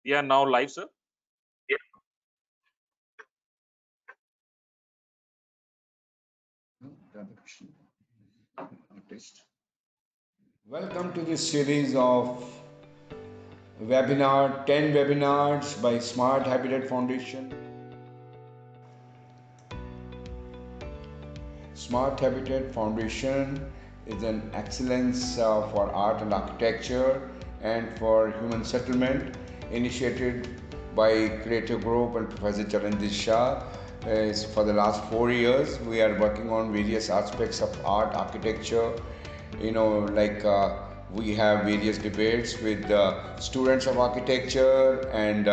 We are now live, sir. Welcome to this series of 10 webinars by Smart Habitat Foundation. Smart Habitat Foundation is an excellence for art and architecture and for human settlement, initiated by Creative Group and Professor Charanjit Shah. For the last 4 years, we are working on various aspects of art, architecture. We have various debates with students of architecture and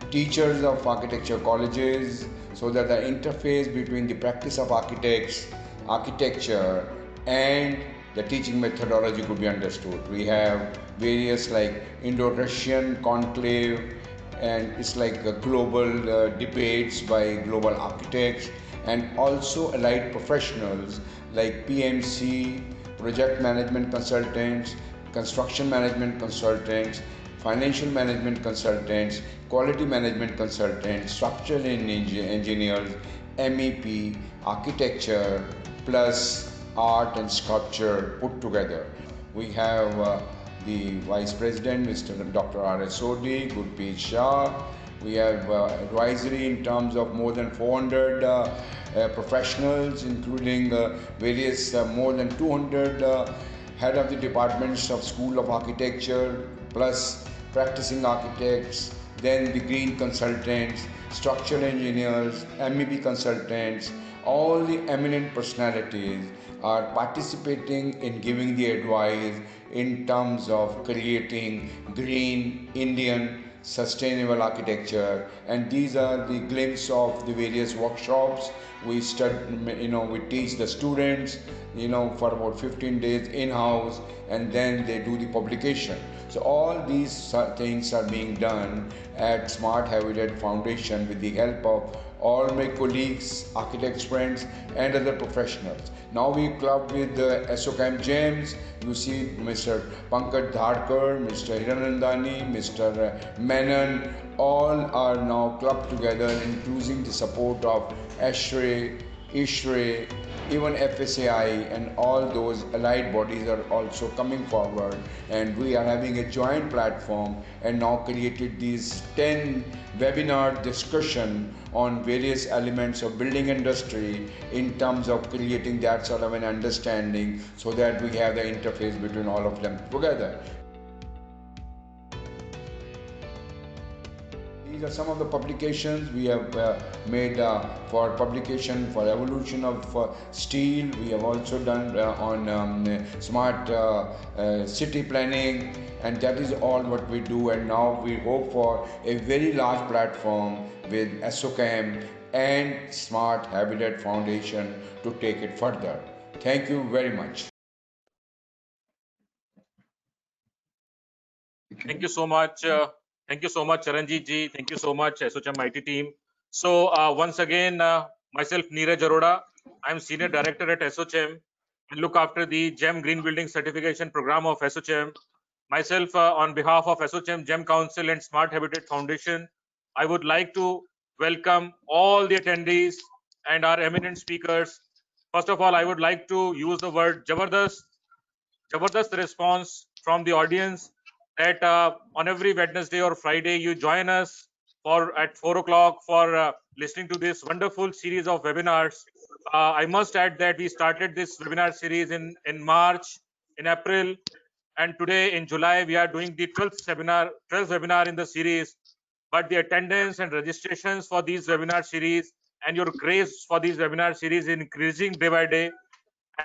teachers of architecture colleges, so that the interface between the practice of architecture and the teaching methodology could be understood. We have various like Indo-Russian conclave, and it's like a global debates by global architects, and also allied professionals like PMC, project management consultants, construction management consultants, financial management consultants, quality management consultants, structural engineers, MEP, architecture, plus art and sculpture put together. We have the Vice President, Mr. Dr. R.S. Sodhi, Gurpreet Shah. We have advisory in terms of more than 400 professionals, including various more than 200 head of the departments of School of Architecture, plus practicing architects, then the green consultants, structural engineers, MEP consultants. All the eminent personalities are participating in giving the advice in terms of creating green Indian sustainable architecture. And these are the glimpse of the various workshops we we teach the students for about 15 days in-house, and then they do the publication. So all these things are being done at Smart Habitat Foundation with the help of all my colleagues, architects, friends, and other professionals. Now we club with the ASSOCHAM gems. You see Mr. Pankaj Dharkar, Mr. Hiranandani, Mr. Menon, all are now clubbed together, including the support of ASHRAE, ISHRAE, even FSAI, and all those allied bodies are also coming forward, and we are having a joint platform and now created these 10 webinar discussion on various elements of building industry in terms of creating that sort of an understanding, so that we have the interface between all of them together. These are some of the publications we have made for publication for evolution of steel. We have also done on smart city planning, and that is all what we do. And now we hope for a very large platform with ASSOCHAM and Smart Habitat Foundation to take it further. Thank you very much. Thank you so much. Thank you so much, Charanjit ji. Thank you so much, ASSOCHAM IT team. So once again, myself Neeraj Arora. I'm Senior Director at ASSOCHAM and look after the GEM Green Building Certification Program of ASSOCHAM. Myself, on behalf of ASSOCHAM, GEM Council and Smart Habitat Foundation, I would like to welcome all the attendees and our eminent speakers. First of all, I would like to use the word Jabardast response from the audience, that on every Wednesday or Friday you join us for at 4 o'clock for listening to this wonderful series of webinars. I must add that we started this webinar series in March, in April, and today in July we are doing the 12th webinar in the series. But the attendance and registrations for these webinar series and your grace for these webinar series is increasing day by day.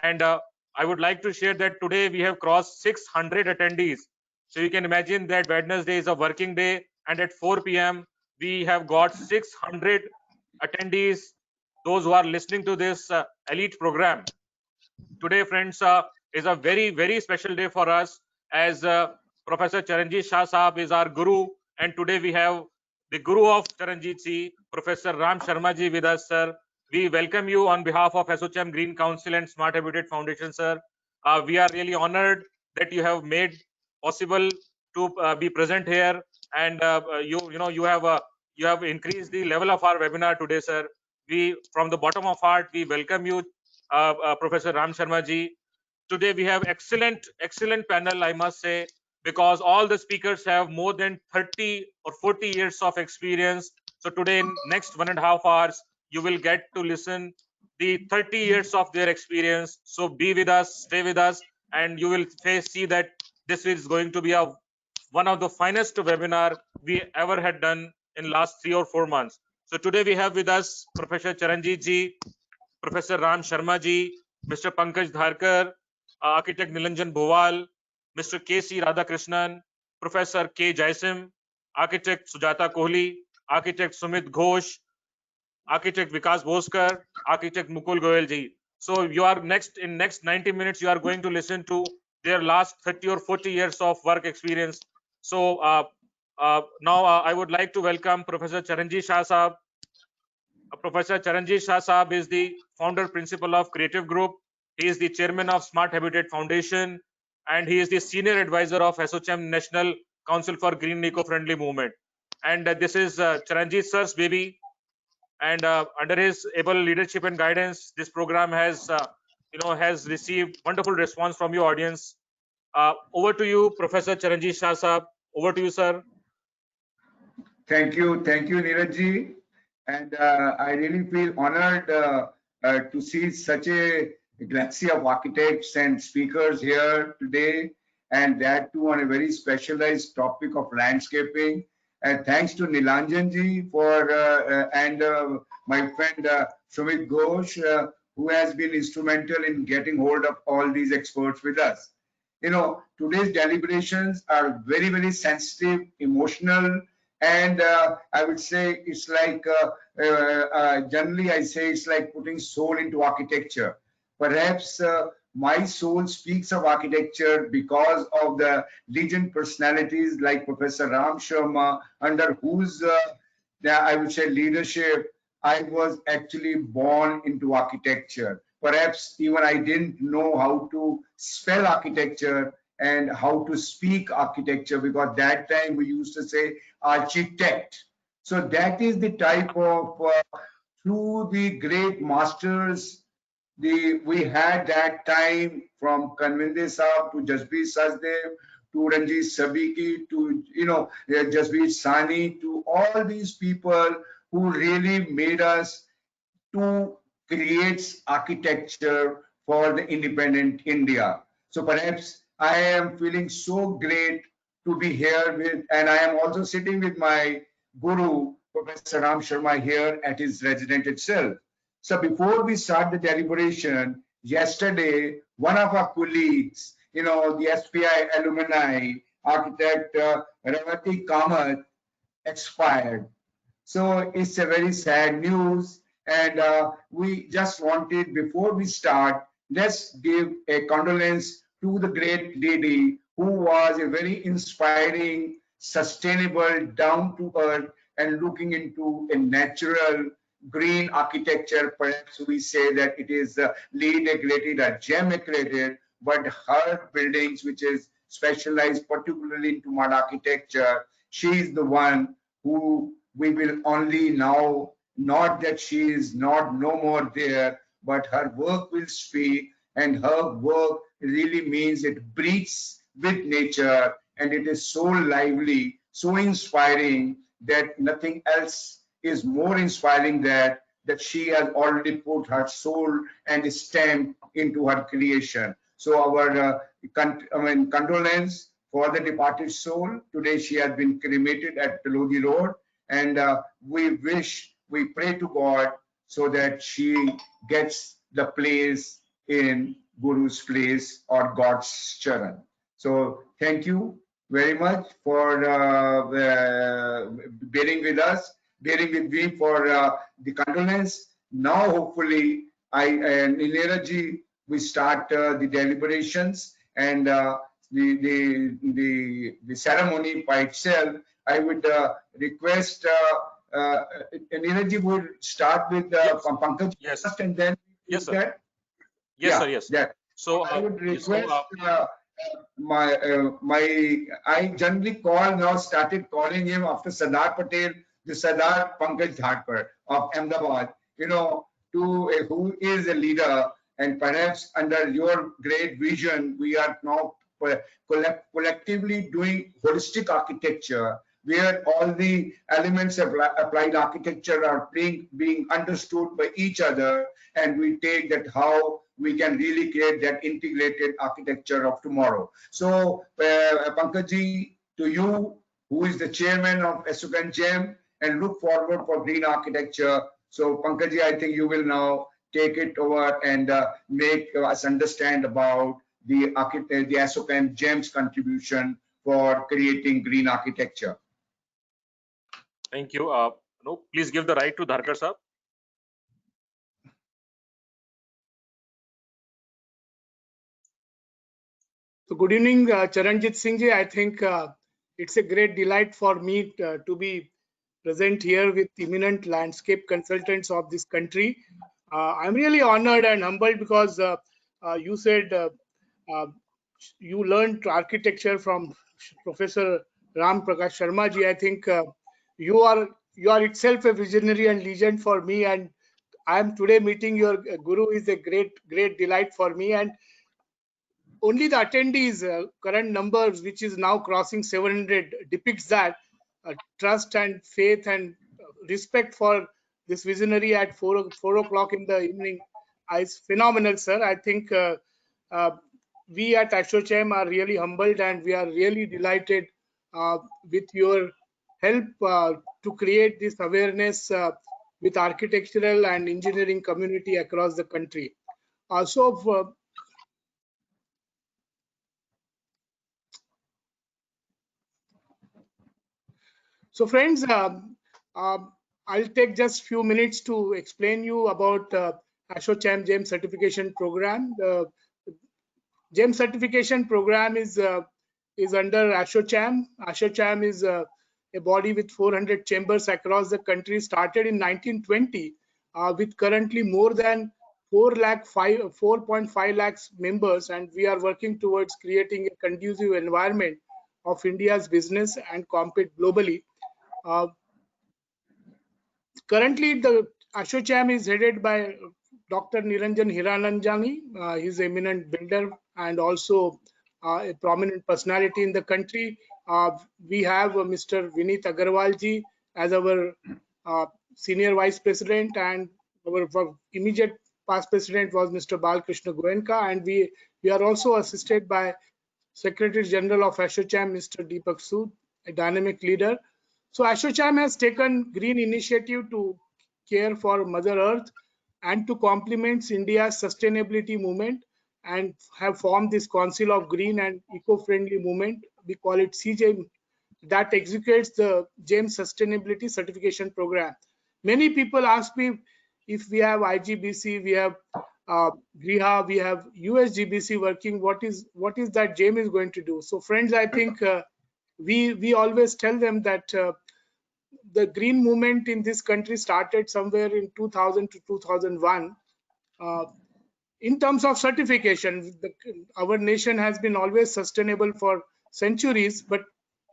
And I would like to share that today we have crossed 600 attendees. So you can imagine that Wednesday is a working day, and at 4 p.m. we have got 600 attendees, those who are listening to this elite program. Today, friends, is a very, very special day for us, as Professor Charanjit Shah Saab is our guru, and today we have the guru of Charanjit ji, Professor Ram Sharma ji, with us, sir. We welcome you on behalf of ASSOCHAM Green Council and Smart Habitat Foundation, sir. We are really honored that you have made possible to be present here and you have increased the level of our webinar today, sir. We, from the bottom of heart, we welcome you, Professor Ram Sharma ji. Today we have excellent panel, I must say, because all the speakers have more than 30 or 40 years of experience. So today, in next 1.5 hours, you will get to listen the 30 years of their experience. So be with us, stay with us, and you will see that this is going to be one of the finest webinar we ever had done in last 3 or 4 months. So today we have with us Professor Charanjit ji, Professor Ram Sharma ji, Mr. Pankaj Dharkar, Architect Nilanjan Bhuval, Mr. K.C. Radhakrishnan, Professor K. Jaisim, Architect Sujata Kohli, Architect Sumit Ghosh, Architect Vikas Bhoskar, Architect Mukul Goyal ji. So you are next 90 minutes, you are going to listen to their last 30 or 40 years of work experience. So now I would like to welcome Professor Charanjit Shah Sahab. Professor Charanjit Shah Sahab is the founder principal of Creative Group. He is the chairman of Smart Habitat Foundation, and he is the senior advisor of ASSOCHAM National Council for Green Eco-Friendly Movement. And this is Charanjit sir's baby. And under his able leadership and guidance, this program has has received wonderful response from your audience. Over to you, Professor Charanjit Shah Sahab. Over to you, sir. Thank you, Neeraj ji. And I really feel honored to see such a galaxy of architects and speakers here today, and that too on a very specialized topic of landscaping. And thanks to Nilanjan ji for and my friend Sumit Ghosh, who has been instrumental in getting hold of all these experts with us. You know, today's deliberations are very, very sensitive, emotional, and I would say it's like generally I say it's like putting soul into architecture. Perhaps my soul speaks of architecture because of the legend personalities like Professor Ram Sharma, under whose I would say leadership I was actually born into architecture. Perhaps even I didn't know how to spell architecture and how to speak architecture, because that time we used to say architect. So that is the type of through the great masters we had that time, from Kanvinde Saab to Jasbir Sajdev to Ranjit Sabiki to Jasbir Sani, to all these people who really made us to create architecture for the independent India. So perhaps I am feeling so great to be here with, and I am also sitting with my guru, Professor Ram Sharma, here at his residence itself. So before we start the deliberation, yesterday, one of our colleagues, the SPI alumni, architect Ravati Kamath, expired. So it's a very sad news. And we just wanted, before we start, let's give a condolence to the great lady who was a very inspiring, sustainable, down to earth, and looking into a natural green architecture. Perhaps we say that it is LEED accredited or GEM accredited, but her buildings, which is specialized particularly into mud architecture, she is the one who we will only now, not that she is not no more there, but her work will speak, and her work really means it breathes with nature, and it is so lively, so inspiring, that nothing else is more inspiring that she has already put her soul and stamp into her creation. So our condolence for the departed soul. Today she has been cremated at Lodi Road, and we pray to God so that she gets the place in Guru's place or God's charan. So thank you very much for bearing with us, bearing with me for the condolence. Now, hopefully, and Neeraj ji, we start the deliberations and the ceremony by itself. I would request Neeraj ji would start with Pankaj first, and then Yes, sir. Yes, sir. Yes. Yeah. So I would request I generally started calling him after Sardar Patel, the Sardar Pankaj Dhadkar of Ahmedabad, who is a leader, and perhaps under your great vision, we are now collectively doing holistic architecture, where all the elements of applied architecture are being understood by each other, and we take that how we can really create that integrated architecture of tomorrow. So, Pankaj, to you, who is the chairman of ASSOCHAM GEM, and look forward for green architecture. So, Pankaj, I think you will now take it over and make us understand about the ASSOCHAM GEM's contribution for creating green architecture. Thank you. No, please give the right to Dharkar sir. So good evening, Charanjit Singh ji. I think it's a great delight for me to be present here with eminent landscape consultants of this country. I'm really honored and humbled because you said you learned architecture from Professor Ram Prakash Sharma ji. I think you are itself a visionary and legend for me, and I am today meeting your guru is a great delight for me. And only the attendees current numbers, which is now crossing 700, depicts that trust and faith and respect for this visionary at 4 o'clock in the evening is phenomenal, sir. I think we at ASSOCHAM are really humbled, and we are really delighted with your help to create this awareness with architectural and engineering community across the country. So friends, I'll take just few minutes to explain you about ASSOCHAM GEM certification program. The GEM certification program is under ASSOCHAM. ASSOCHAM is a body with 400 chambers across the country, started in 1920, with currently more than 4.5 lakhs members, and we are working towards creating a conducive environment of India's business and compete globally. Currently, the ASSOCHAM is headed by Dr. Niranjan Hiranandjani. He's an eminent builder and also a prominent personality in the country. We have Mr. Vineet Agarwalji as our senior vice president, and our immediate past president was Mr. Balkrishna Goenka, and we are also assisted by Secretary General of ASSOCHAM, Mr. Deepak Sood, a dynamic leader. So ASSOCHAM has taken green initiative to care for Mother Earth and to complement India's sustainability movement, and have formed this Council of Green and Eco-Friendly Movement. We call it CGEM, that executes the GEM Sustainability Certification Program. Many people ask me if we have IGBC, we have GRIHA, we have USGBC working, what is that GEM is going to do? So friends, I think we always tell them that the green movement in this country started somewhere in 2000 to 2001. In terms of certification, our nation has been always sustainable for centuries, but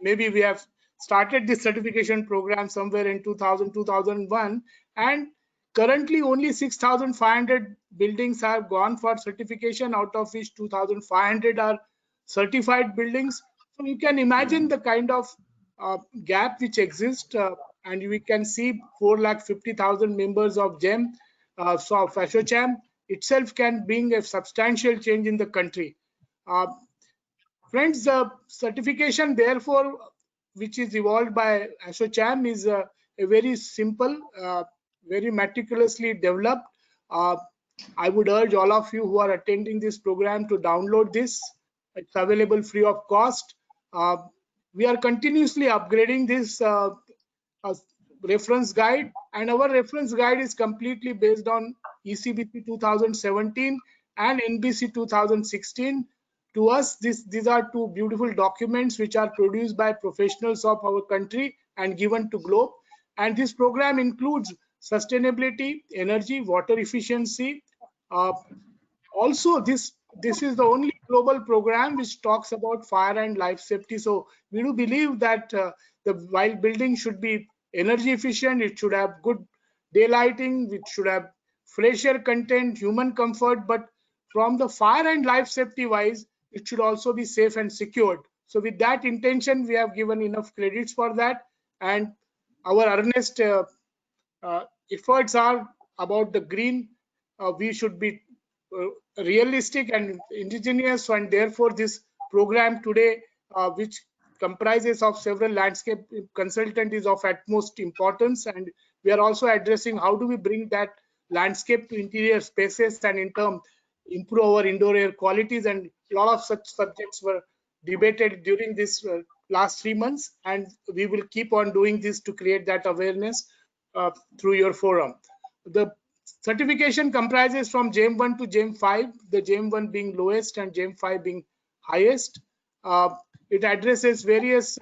maybe we have started this certification program somewhere in 2000, 2001, and currently only 6,500 buildings have gone for certification, out of which 2,500 are certified buildings. So you can imagine the kind of gap which exists, and we can see 450,000 members of GEM, so of ASSOCHAM itself can bring a substantial change in the country. Friends, the certification therefore, which is evolved by ASSOCHAM, is a very simple, very meticulously developed. I would urge all of you who are attending this program to download this. It's available free of cost. We are continuously upgrading this reference guide, and our reference guide is completely based on ECBC 2017 and NBC 2016. To us, these are two beautiful documents which are produced by professionals of our country and given to globe. And this program includes sustainability, energy, water efficiency. Also, this this is the only global program which talks about fire and life safety. So we do believe that while building should be energy efficient, it should have good daylighting, it should have fresh air content, human comfort, but from the fire and life safety wise, it should also be safe and secured. So with that intention, we have given enough credits for that, and our earnest efforts are about the green. We should be realistic and indigenous, and therefore this program today, which comprises of several landscape consultant, is of utmost importance. And we are also addressing how do we bring that landscape to interior spaces and in turn improve our indoor air qualities, and a lot of such subjects were debated during this last 3 months, and we will keep on doing this to create that awareness through your forum. The certification comprises from JAM 1 to JAM 5, the JAM 1 being lowest and JAM 5 being highest. It addresses various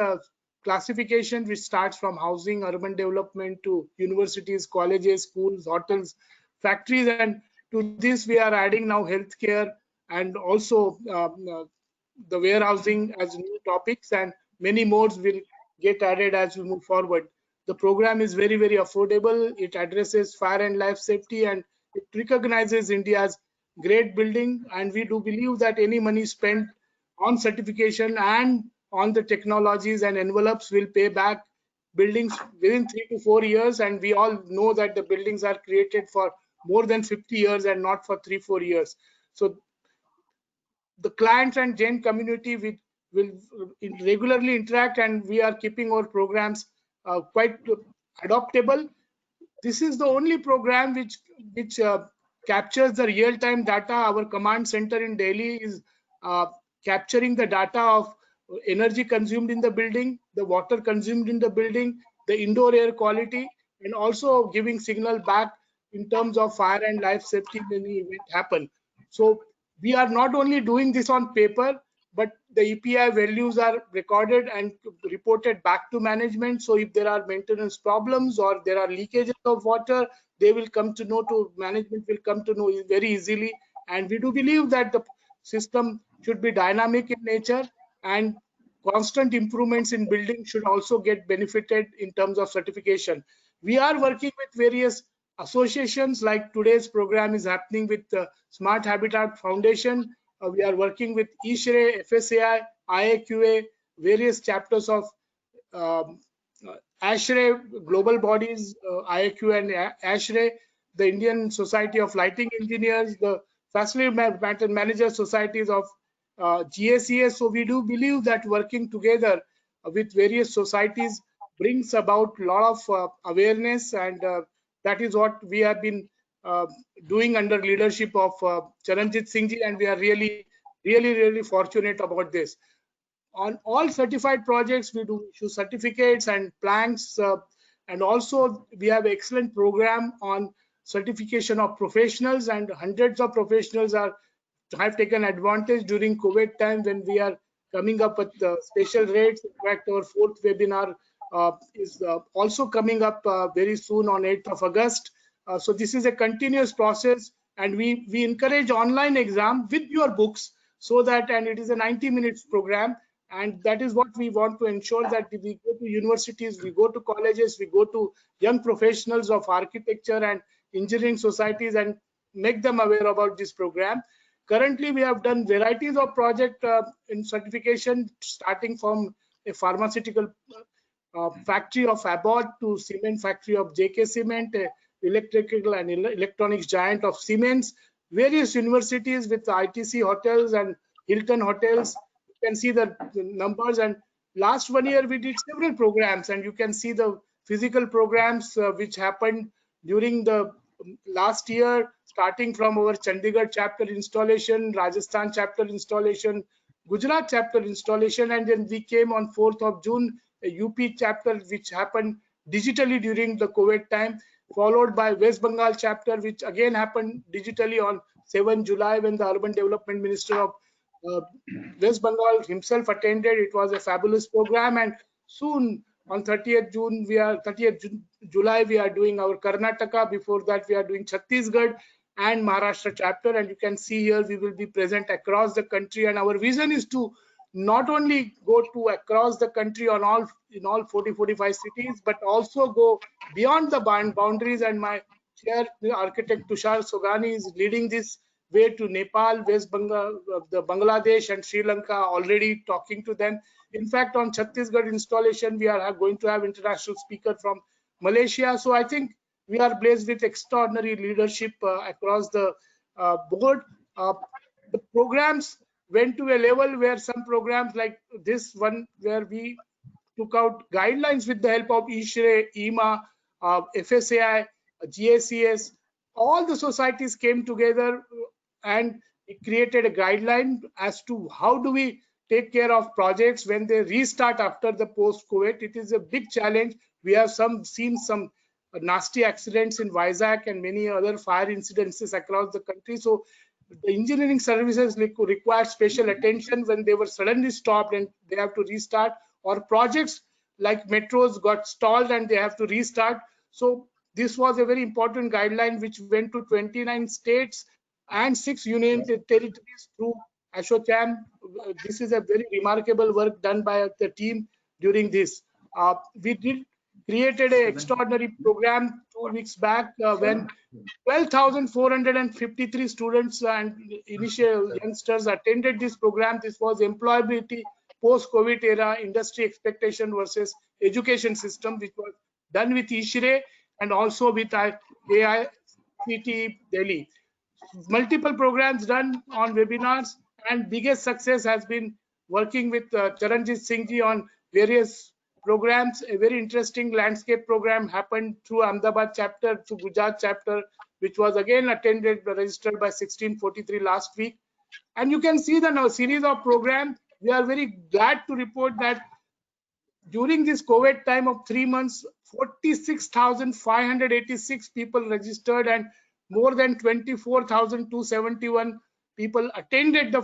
classification, which starts from housing, urban development to universities, colleges, schools, hotels, factories, and to this we are adding now healthcare and also the warehousing as new topics, and many more will get added as we move forward. The program is very, very affordable. It addresses fire and life safety, and it recognizes India's great building. And we do believe that any money spent on certification and on the technologies and envelopes will pay back buildings within 3 to 4 years. And we all know that the buildings are created for more than 50 years and not for 3-4 years. So the clients and JAM community will regularly interact, and we are keeping our programs quite adoptable. This is the only program which captures the real-time data. Our command center in Delhi is capturing the data of energy consumed in the building, the water consumed in the building, the indoor air quality, and also giving signal back in terms of fire and life safety when the event happen. So we are not only doing this on paper, but the EPI values are recorded and reported back to management. So if there are maintenance problems or there are leakages of water, they will come to know, to management will come to know very easily. And we do believe that the system should be dynamic in nature, and constant improvements in building should also get benefited in terms of certification. We are working with various associations, like today's program is happening with the Smart Habitat Foundation. We are working with ISHRE, FSAI, IAQA, various chapters of ASHRE, global bodies, IAQA and ASHRE, the Indian Society of Lighting Engineers, the Facility Manager Societies of GACS. So we do believe that working together with various societies brings about a lot of awareness, and that is what we have been doing under leadership of Charanjit Singh ji, and we are really fortunate about this. On all certified projects, we do issue certificates and planks, and also we have excellent program on certification of professionals, and hundreds of professionals have taken advantage during COVID time when we are coming up with special rates. In fact, our 4th webinar is also coming up very soon on 8th of August. So this is a continuous process, and we encourage online exam with your books, so that, and it is a 90 minutes program, and that is what we want to ensure, that we go to universities, we go to colleges, we go to young professionals of architecture and engineering societies and make them aware about this program. Currently, we have done varieties of project in certification, starting from a pharmaceutical factory of Abbott to cement factory of JK Cement, electrical and electronics giant of Siemens, various universities with ITC hotels and Hilton hotels. You can see the numbers, and last 1 year we did several programs, and you can see the physical programs which happened during the last year, starting from our Chandigarh chapter installation, Rajasthan chapter installation, Gujarat chapter installation, and then we came on 4th of June, a UP chapter which happened digitally during the COVID time, followed by West Bengal chapter, which again happened digitally on 7 July when the Urban Development Minister of West Bengal himself attended. It was a fabulous program, and soon on 30th July we are doing our Karnataka. Before that we are doing Chhattisgarh, and Maharashtra chapter. And you can see here we will be present across the country. And our vision is to not only go to across the country in all 40-45 cities, but also go beyond the boundaries. And my chair, the architect Tushar Sogani, is leading this way to Nepal, West Bengal, the Bangladesh and Sri Lanka, already talking to them. In fact, on Chhattisgarh installation, we are going to have international speaker from Malaysia. So I think we are blessed with extraordinary leadership across the board. The programs went to a level where some programs like this one, where we took out guidelines with the help of ISHRE, EMA, FSAI, GACS, all the societies came together and it created a guideline as to how do we take care of projects when they restart after the post-COVID. It is a big challenge. We have seen some nasty accidents in Vizag and many other fire incidences across the country. So the engineering services require special attention when they were suddenly stopped and they have to restart, or projects like metros got stalled and they have to restart. So this was a very important guideline which went to 29 states and 6 union territories through ASSOCHAM. This is a very remarkable work done by the team during this. We created an extraordinary program 2 weeks back when 12,453 students and initial youngsters attended this program. This was employability post-COVID era, industry expectation versus education system, which was done with ISHRE and also with AICT Delhi. Multiple programs done on webinars, and biggest success has been working with Charanjit Singh ji on various programs. A very interesting landscape program happened through Ahmedabad chapter, through Gujarat chapter, which was again attended, registered by 1643 last week. And you can see the now series of programs. We are very glad to report that during this COVID time of 3 months, 46,586 people registered and more than 24,271 people attended the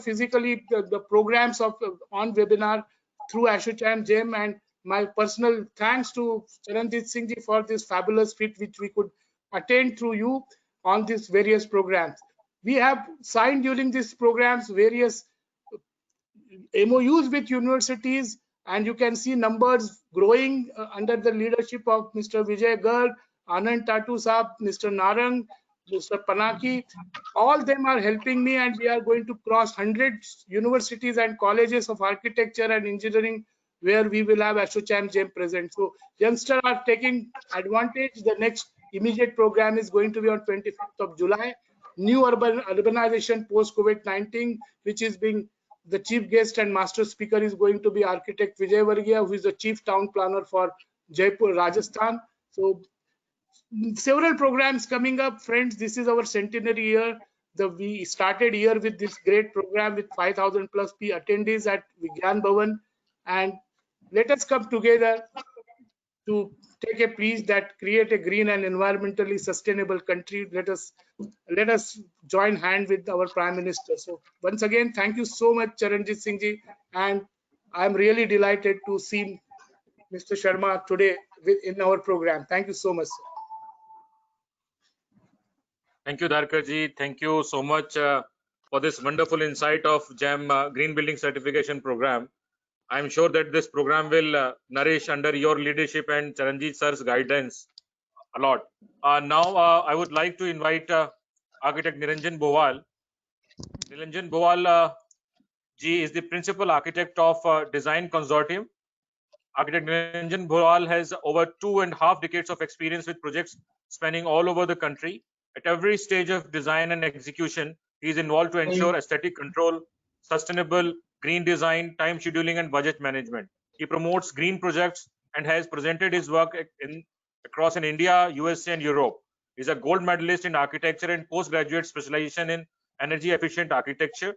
the programs of on webinar through ASSOCHAM GEM. And my personal thanks to Charanjit Singh ji for this fabulous feat which we could attain through you on these various programs. We have signed during these programs various MOUs with universities, and you can see numbers growing under the leadership of Mr. Vijay Garg, Anand Tatu Saab, Mr. Narang, Mr. Panaki. All them are helping me, and we are going to cross 100 universities and colleges of architecture and engineering where we will have ASSOCHAM GEM present. So youngsters are taking advantage. The next immediate program is going to be on 25th of July. New urbanization post-COVID-19, which is being the chief guest and master speaker is going to be architect Vijay Varghia, who is the chief town planner for Jaipur, Rajasthan. So several programs coming up, friends. This is our centenary year. We started here with this great program with 5,000 plus attendees at Vigyan Bhavan, and let us come together to take a pledge that create a green and environmentally sustainable country. Let us join hand with our Prime Minister. So once again, thank you so much, Charanjit Singh ji, and I'm really delighted to see Mr. Sharma today in our program. Thank you so much, sir. Thank you, Dharkar ji. Thank you so much for this wonderful insight of GEM Green Building Certification Program. I'm sure that this program will nourish under your leadership and Charanjit sir's guidance a lot. Now, I would like to invite architect Niranjan Bhowal. Niranjan Bhowal ji is the principal architect of Design Consortium. Architect Niranjan Bhowal has over 2.5 decades of experience with projects spanning all over the country. At every stage of design and execution, he is involved to ensure aesthetic control, sustainable green design, time scheduling, and budget management. He promotes green projects and has presented his work across in India, USA, and Europe. He is a gold medalist in architecture and postgraduate specialization in energy efficient architecture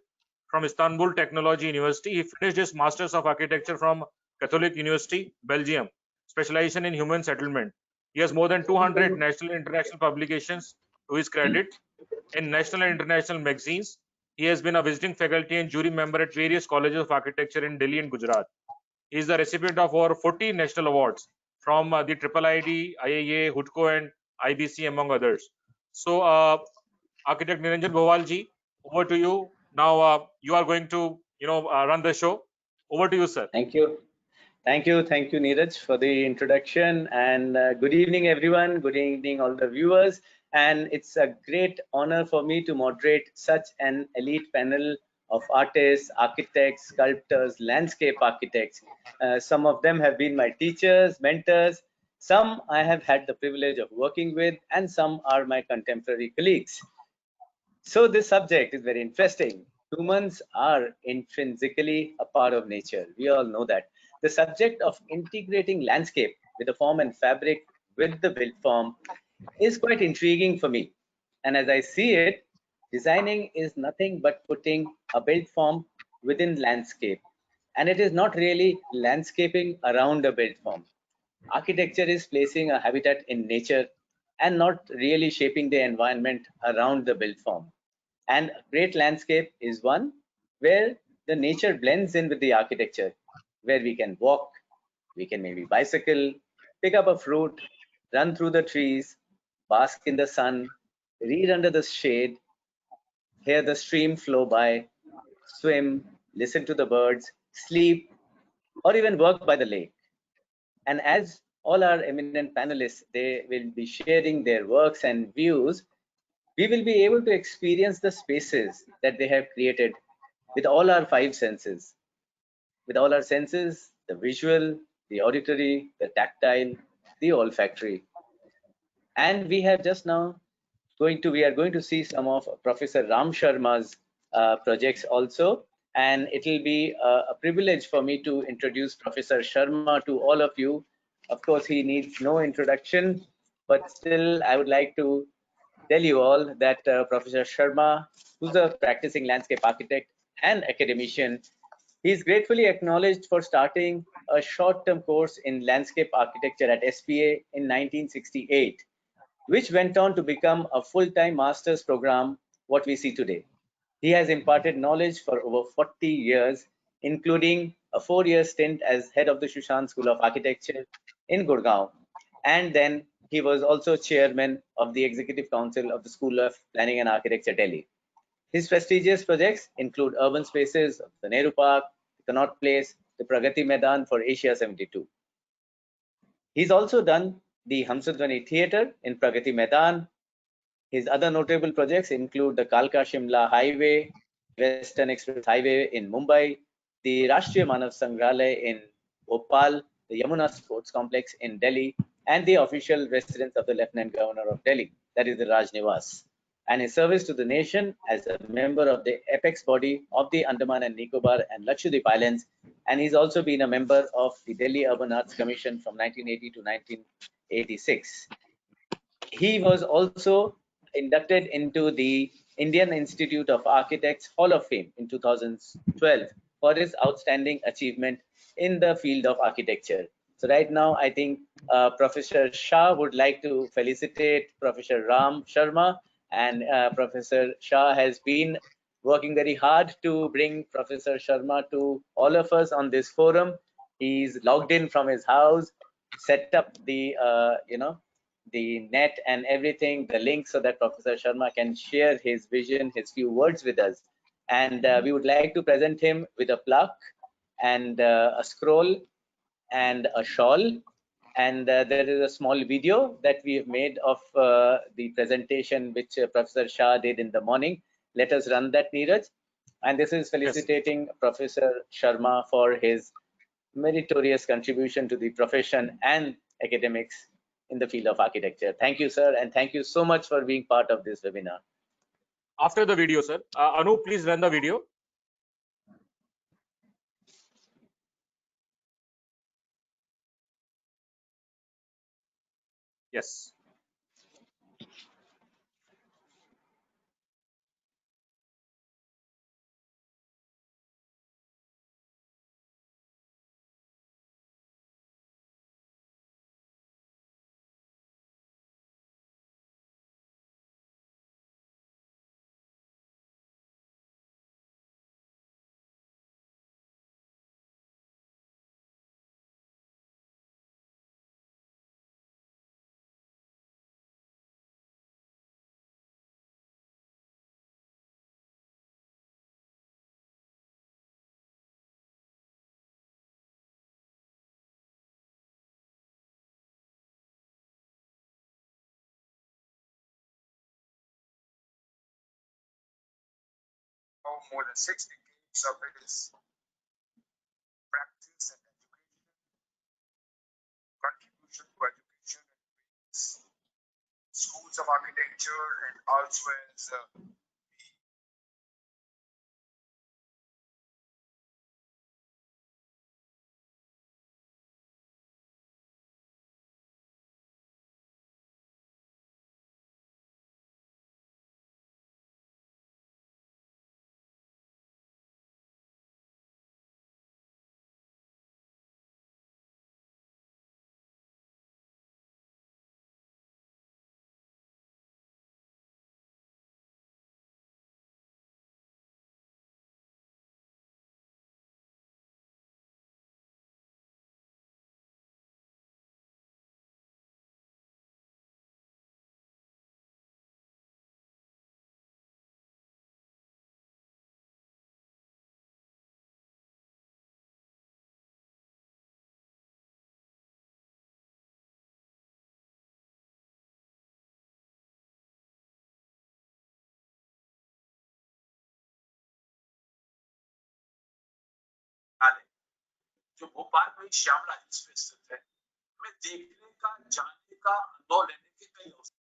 from Istanbul Technology University. He finished his Masters of Architecture from Catholic University, Belgium, specialization in human settlement. He has more than 200 national and international publications to his credit in national and international magazines. He has been a visiting faculty and jury member at various colleges of architecture in Delhi and Gujarat. He is the recipient of over 40 national awards from the IIID, IIA, HUDCO, and IBC, among others. So, Architect Niranjan Bhovalji, over to you. Now you are going to, run the show. Over to you, sir. Thank you. Thank you. Thank you, Neeraj, for the introduction. And good evening, everyone. Good evening, all the viewers. And it's a great honor for me to moderate such an elite panel of artists, architects, sculptors, landscape architects. Some of them have been my teachers, mentors. Some I have had the privilege of working with, and some are my contemporary colleagues. So this subject is very interesting. Humans are intrinsically a part of nature. We all know that. The subject of integrating landscape with the form and fabric with the built form is quite intriguing for me. And as I see it, designing is nothing but putting a built form within landscape. And it is not really landscaping around a built form. Architecture is placing a habitat in nature and not really shaping the environment around the built form. And a great landscape is one where the nature blends in with the architecture, where we can walk, we can maybe bicycle, pick up a fruit, run through the trees, bask in the sun, read under the shade, hear the stream flow by, swim, listen to the birds, sleep, or even work by the lake. And as all our eminent panelists, they will be sharing their works and views, we will be able to experience the spaces that they have created with all our five senses. With all our senses, the visual, the auditory, the tactile, the olfactory. And we have just now we are going to see some of Professor Ram Sharma's projects also. And it will be a privilege for me to introduce Professor Sharma to all of you. Of course, he needs no introduction, but still I would like to tell you all that Professor Sharma, who's a practicing landscape architect and academician, he's gratefully acknowledged for starting a short-term course in landscape architecture at SPA in 1968, which went on to become a full-time master's program, what we see today. He has imparted knowledge for over 40 years, including a 4-year stint as head of the Shushan School of Architecture in Gurgaon. And then he was also chairman of the Executive Council of the School of Planning and Architecture, Delhi. His prestigious projects include urban spaces of the Nehru Park, the Connaught Place, the Pragati Maidan for Asia 72. He's also done the Hamsadhwani Theatre in Pragati Maidan. His other notable projects include the Kalka-Shimla Highway, Western Express Highway in Mumbai, the Rashtriya Manav Sangrahalaya in Bhopal, the Yamuna Sports Complex in Delhi, and the official residence of the Lieutenant Governor of Delhi, that is the Raj Niwas. And his service to the nation as a member of the apex body of the Andaman and Nicobar and Lakshadweep Islands. And he's also been a member of the Delhi Urban Arts Commission from 1980 to 1986. He was also inducted into the Indian Institute of Architects Hall of Fame in 2012 for his outstanding achievement in the field of architecture. So right now, I think Professor Shah would like to felicitate Professor Ram Sharma, and Professor Shah has been working very hard to bring Professor Sharma to all of us on this forum. He's logged in from his house, set up the the net and everything, the link, so that Professor Sharma can share his vision, his few words with us. And we would like to present him with a plaque and a scroll and a shawl. And there is a small video that we have made of the presentation which Professor Shah did in the morning. Let us run that, Neeraj. And this is felicitating Professor Sharma for his meritorious contribution to the profession and academics in the field of architecture. Thank you, sir, and thank you so much for being part of this webinar. After the video, sir. Anu, please run the video. Yes. more than 6 decades of his practice and contribution to education and schools of architecture, and also as जो भोपाल में Shyamala hills पे स्थित है, हमें देखने का, जानने का, अनुभव लेने के कई अवसर।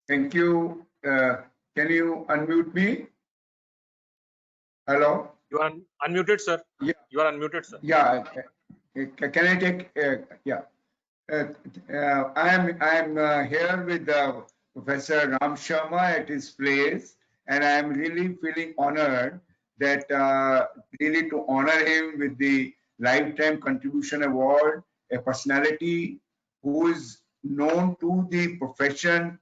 Thank you. Can you unmute me? Hello? You are unmuted, sir. Yeah. You are unmuted, sir. Yeah. Can I take? Yeah. I'm here with Professor Ram Sharma at his place, and I'm really feeling honored that really to honor him with the Lifetime Contribution Award, a personality who is known to the profession,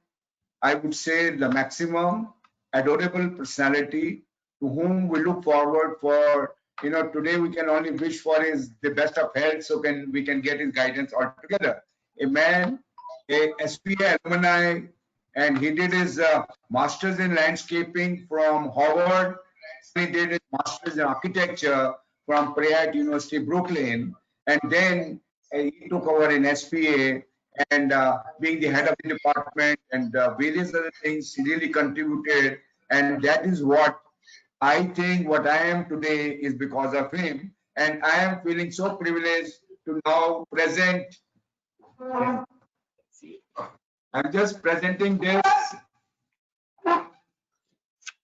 I would say the maximum, adorable personality to whom we look forward for, today we can only wish for his the best of health so we can get his guidance altogether. A man, a SPA alumni, and he did his master's in landscaping from Harvard. He did his master's in architecture from Pratt University, Brooklyn, and then he took over in SPA and being the head of the department and various other things, he really contributed. And that is what I think what I am today is because of him. And I am feeling so privileged to now present. I'm just presenting this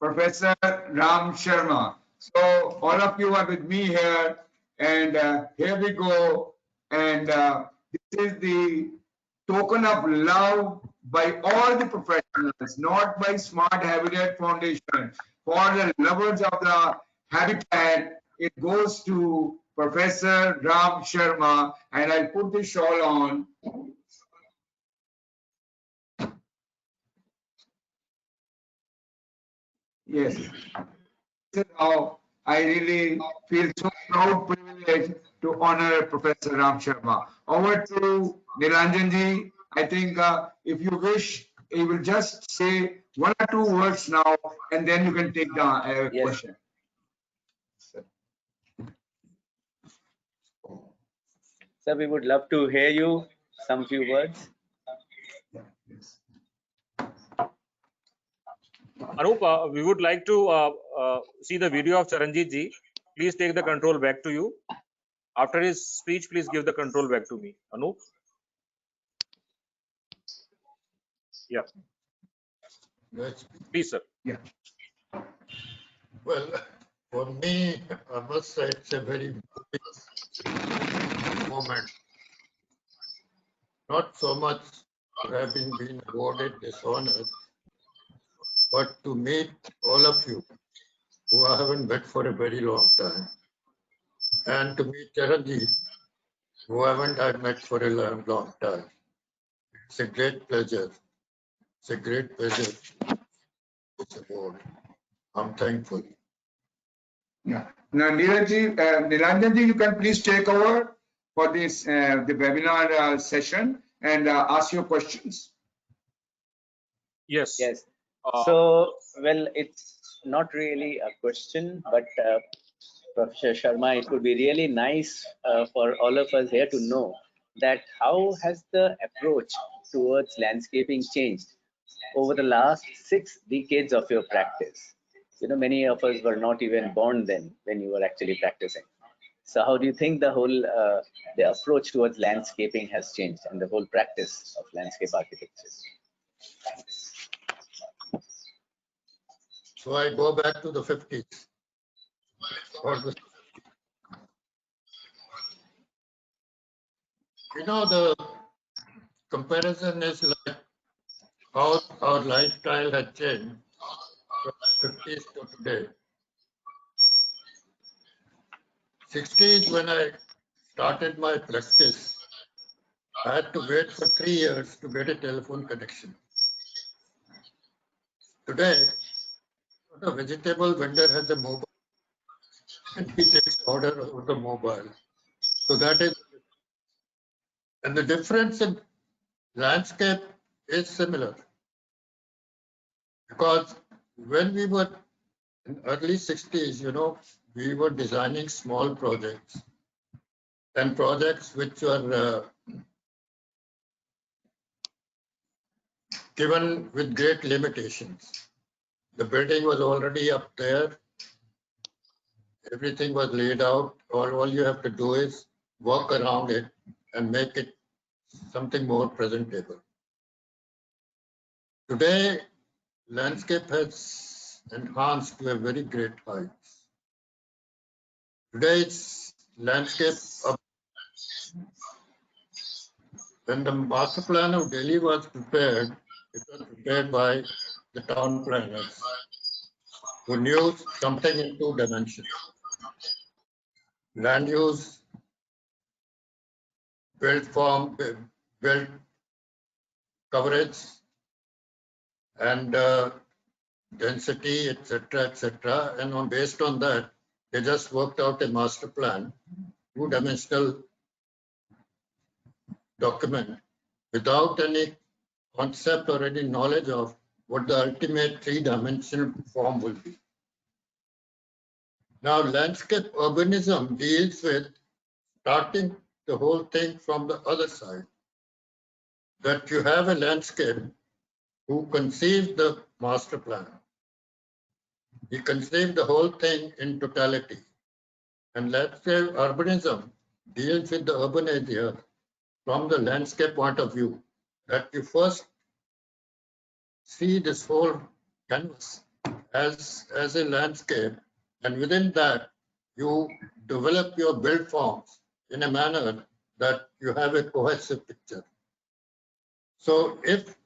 Professor Ram Sharma. So all of you are with me here, and here we go. And this is the token of love by all the professionals, not by Smart Habitat Foundation. For the lovers of the habitat, it goes to Professor Ram Sharma, and I'll put the shawl on. Yes. This is how I really feel so proud, privileged to honor Professor Ram Sharma. Over to Nilanjan ji. I think if you wish, you will just say one or two words now, and then you can take the Yes. question. Sir, we would love to hear you some few words. Anup, we would like to see the video of Charanjit ji. Please take the control back to you. After his speech, please give the control back to me. Anup? Yeah. Yes. Please, sir. Yeah. Well, for me, I must say it's a very moving moment. Not so much having been awarded this honor, but to meet all of you who I haven't met for a very long time, and to meet Charanjit, who I haven't met for a long time. It's a great pleasure. It's a great pleasure. This award. I'm thankful. Yeah. Now, Nilanjan ji, you can please take over for this the webinar session and ask your questions. Yes. Yes. Uh, So, well, it's not really a question, but Professor Sharma, it would be really nice for all of us here to know that how has the approach towards landscaping changed over the last 6 decades of your practice? You know, many of us were not even born then when you were actually practicing. So how do you think the whole the approach towards landscaping has changed and the whole practice of landscape architecture? So I go back to the 50s. You know, the comparison is like how our lifestyle had changed from the 50s to today. 60s, when I started my practice, I had to wait for 3 years to get a telephone connection. Today, the vegetable vendor has a mobile and he takes order over the mobile. So that is, and the difference in landscape is similar. Because when we were in early 60s, you know, we were designing small projects and projects which were given with great limitations. The building was already up there. Everything was laid out. All you have to do is walk around it and make it something more presentable. Today, landscape has enhanced to a very great height. Today, it's landscape up. When the master plan of Delhi was prepared, it was prepared by the town planners who knew something in 2 dimensions. Land use, built form, built coverage, and density, etc. And based on that, they just worked out a master plan, 2-dimensional document, without any concept or any knowledge of what the ultimate 3-dimensional form will be. Now, landscape urbanism deals with starting the whole thing from the other side, that you have a landscape who conceived the master plan. He conceived the whole thing in totality. And landscape urbanism deals with the urban area from the landscape point of view, that you first see this whole canvas as a landscape And within that, you develop your build forms in a manner that you have a cohesive picture. So if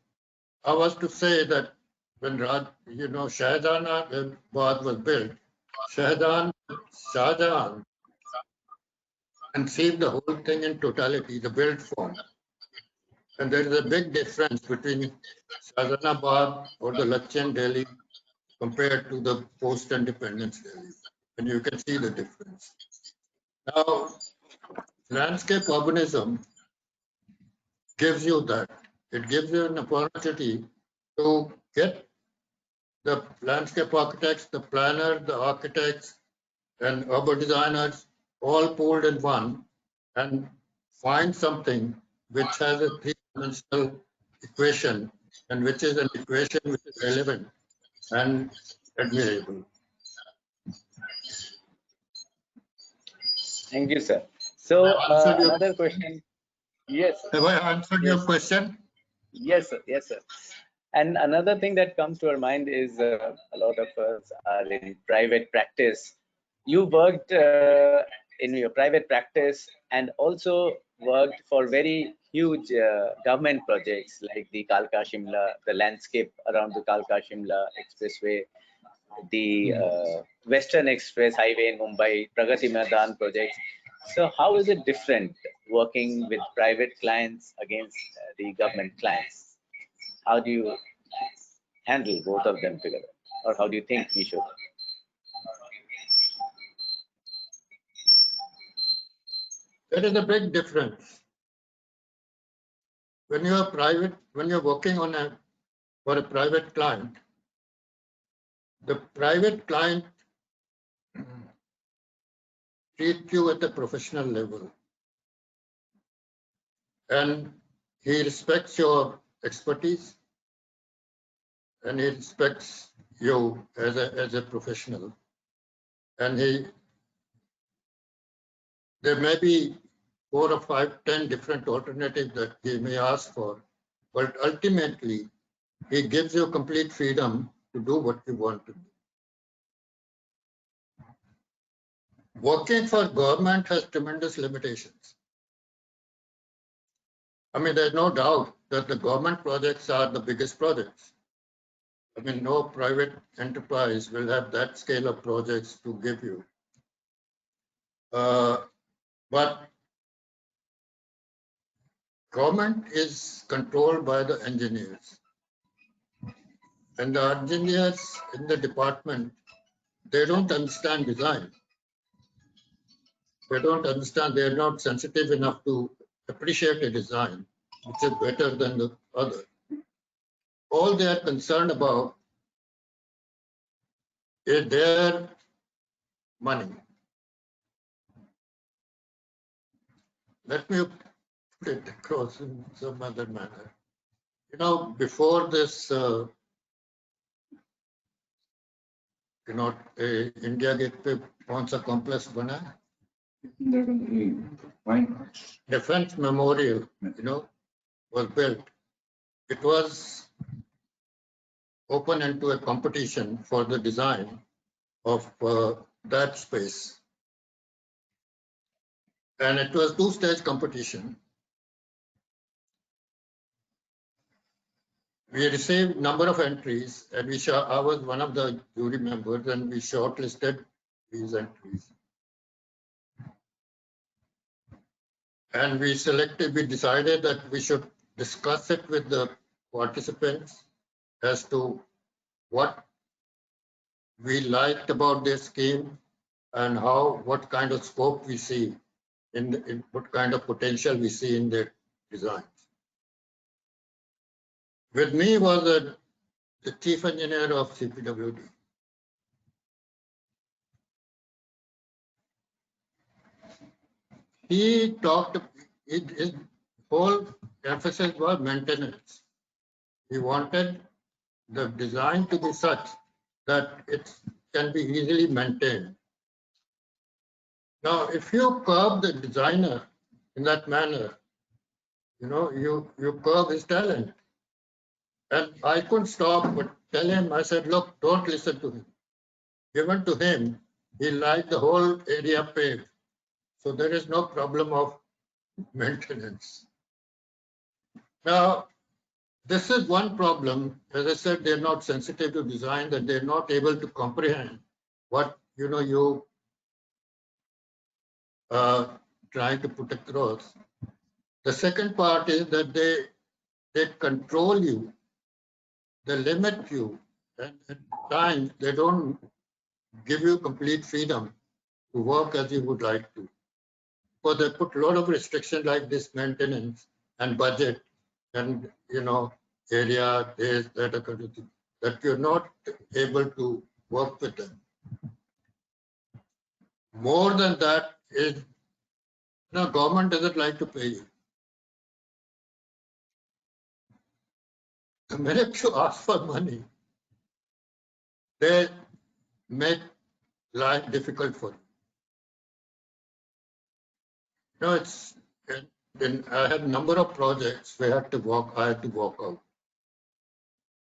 I was to say that when Shahjahanabad was built, Shahjahan conceived the whole thing in totality, the build form. And there is a big difference between Shahjahanabad or the Lachian Delhi compared to the post-independence Delhi. And you can see the difference. Now, landscape urbanism gives you that. It gives you an opportunity to get the landscape architects, the planner, the architects, and urban designers all pooled in one and find something which has a three-dimensional equation and which is an equation which is relevant and admirable. Thank you, sir. So another question. Yes. Have I answered your question? Yes, sir. Yes, sir. And another thing that comes to our mind is a lot of us are in private practice. You worked in your private practice and also worked for very huge government projects like the Kalka Shimla, the landscape around the Kalka Shimla Expressway, the Western Express Highway in Mumbai, Pragati Maidan projects. So how is it different working with private clients against the government clients? How do you handle both of them together? Or how do you think we should? There is a big difference. When you are private, when you're working for a private client, the private client treats you at a professional level. And he respects your expertise and he respects you as a professional. And there may be 4 or 5, 10 different alternatives that he may ask for, but ultimately he gives you complete freedom to do what you want to do. Working for government has tremendous limitations. I mean, there's no doubt that the government projects are the biggest projects. I mean, no private enterprise will have that scale of projects to give you. But government is controlled by the engineers. And the engineers in the department, they don't understand design. They don't understand, they're not sensitive enough to appreciate a design which is better than the other. All they are concerned about is their money. Let me put it across in some other manner. You know, before this, India Gate पे कौन सा complex बना? Defense Memorial, was built. It was open into a competition for the design of that space. And it was 2-stage competition. We received number of entries and I was one of the jury members and we shortlisted these entries. And we decided that we should discuss it with the participants as to what we liked about their scheme and what kind of scope we see in what kind of potential we see in their designs. With me was the chief engineer of CPWD. He talked, his whole emphasis was maintenance. He wanted the design to be such that it can be easily maintained. Now, if you curb the designer in that manner, you curb his talent. And I couldn't stop but tell him, I said, look, don't listen to him. Given to him, He liked the whole area paved. So there is no problem of maintenance. Now, this is one problem. As I said, they're not sensitive to design, that they're not able to comprehend what you trying to put across. The second part is that they control you, they limit you, and at times they don't give you complete freedom to work as you would like to. Because they put a lot of restrictions like this maintenance and budget and area, this, that you're not able to work with them. More than that is, government doesn't like to pay you. The minute you ask for money, they make life difficult for you. It's I had a number of projects where I had to walk out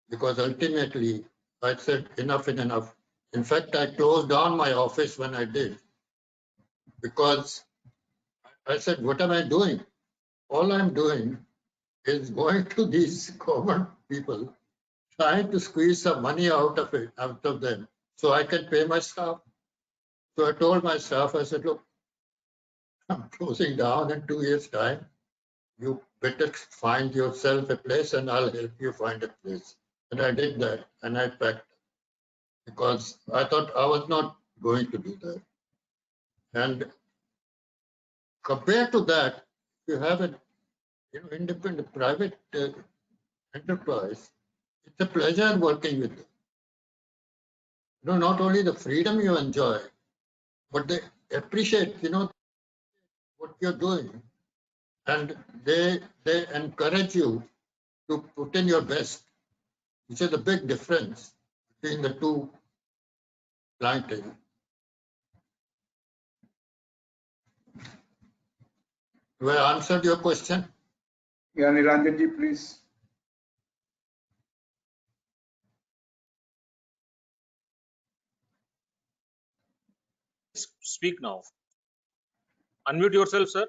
because ultimately I said enough is enough. In fact, I closed down my office when I did because I said, what am I doing? All I'm doing is going to these government people, trying to squeeze some money out of them so I can pay my staff. So I told my staff, I said, look, I'm closing down in 2 years' time. You better find yourself a place and I'll help you find a place. And I did that and I packed because I thought I was not going to do that. And compared to that, you have an independent private enterprise. It's a pleasure working with them. Not only the freedom you enjoy, but they appreciate what you're doing, and they encourage you to put in your best, which is a big difference between the two clientele. Have I answered your question? Yeah, Niranjanji, please. Speak now. Unmute yourself, sir.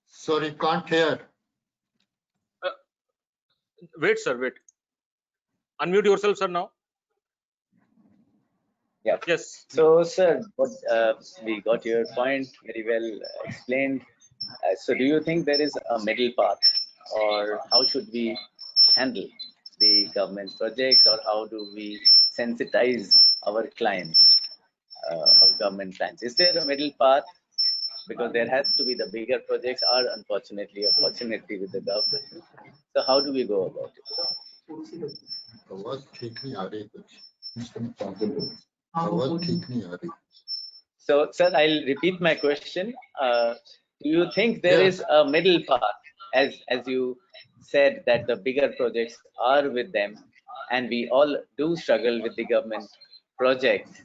Sorry, can't hear. Wait, sir, wait. Unmute yourself, sir, now. Yeah. Yes. So, sir, we got your point very well explained. So, do you think there is a middle path, or how should we handle the government projects, or how do we sensitize our clients, our government clients? Is there a middle path? Because there has to be, the bigger projects are unfortunately a opportunity with the government. So, how do we go about it? आवाज ठीक नहीं आ रही कुछ आवाज ठीक नहीं आ रही. So, sir, I'll repeat my question. Do you think there is a middle path, as you said that the bigger projects are with them, and we all do struggle with the government project,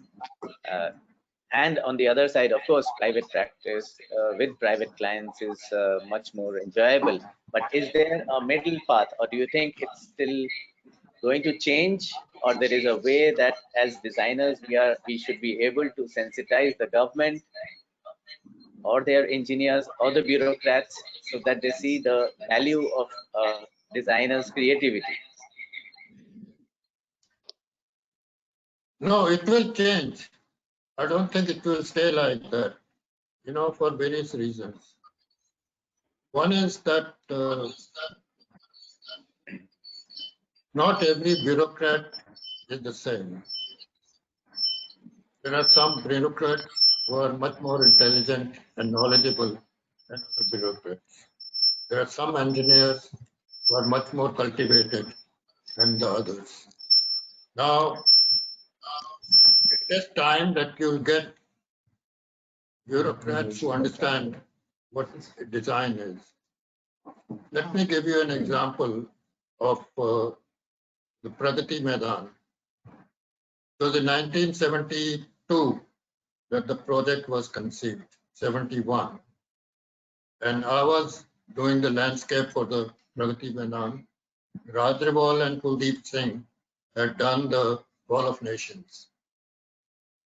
and on the other side, of course, private practice with private clients is much more enjoyable. But is there a middle path, or do you think it's still going to change, or there is a way that as designers we should be able to sensitize the government or their engineers or the bureaucrats so that they see the value of designers' creativity? No, it will change. I don't think it will stay like that, for various reasons. One is that not every bureaucrat is the same. There are some bureaucrats who are much more intelligent and knowledgeable than other bureaucrats. There are some engineers who are much more cultivated than the others. Now, it is time that you'll get bureaucrats who understand what design is. Let me give you an example of the Pragati Maidan. It was in 1972 that the project was conceived, 71. And I was doing the landscape for the Pragati Maidan. Rajriwal and Kuldeep Singh had done the Wall of Nations.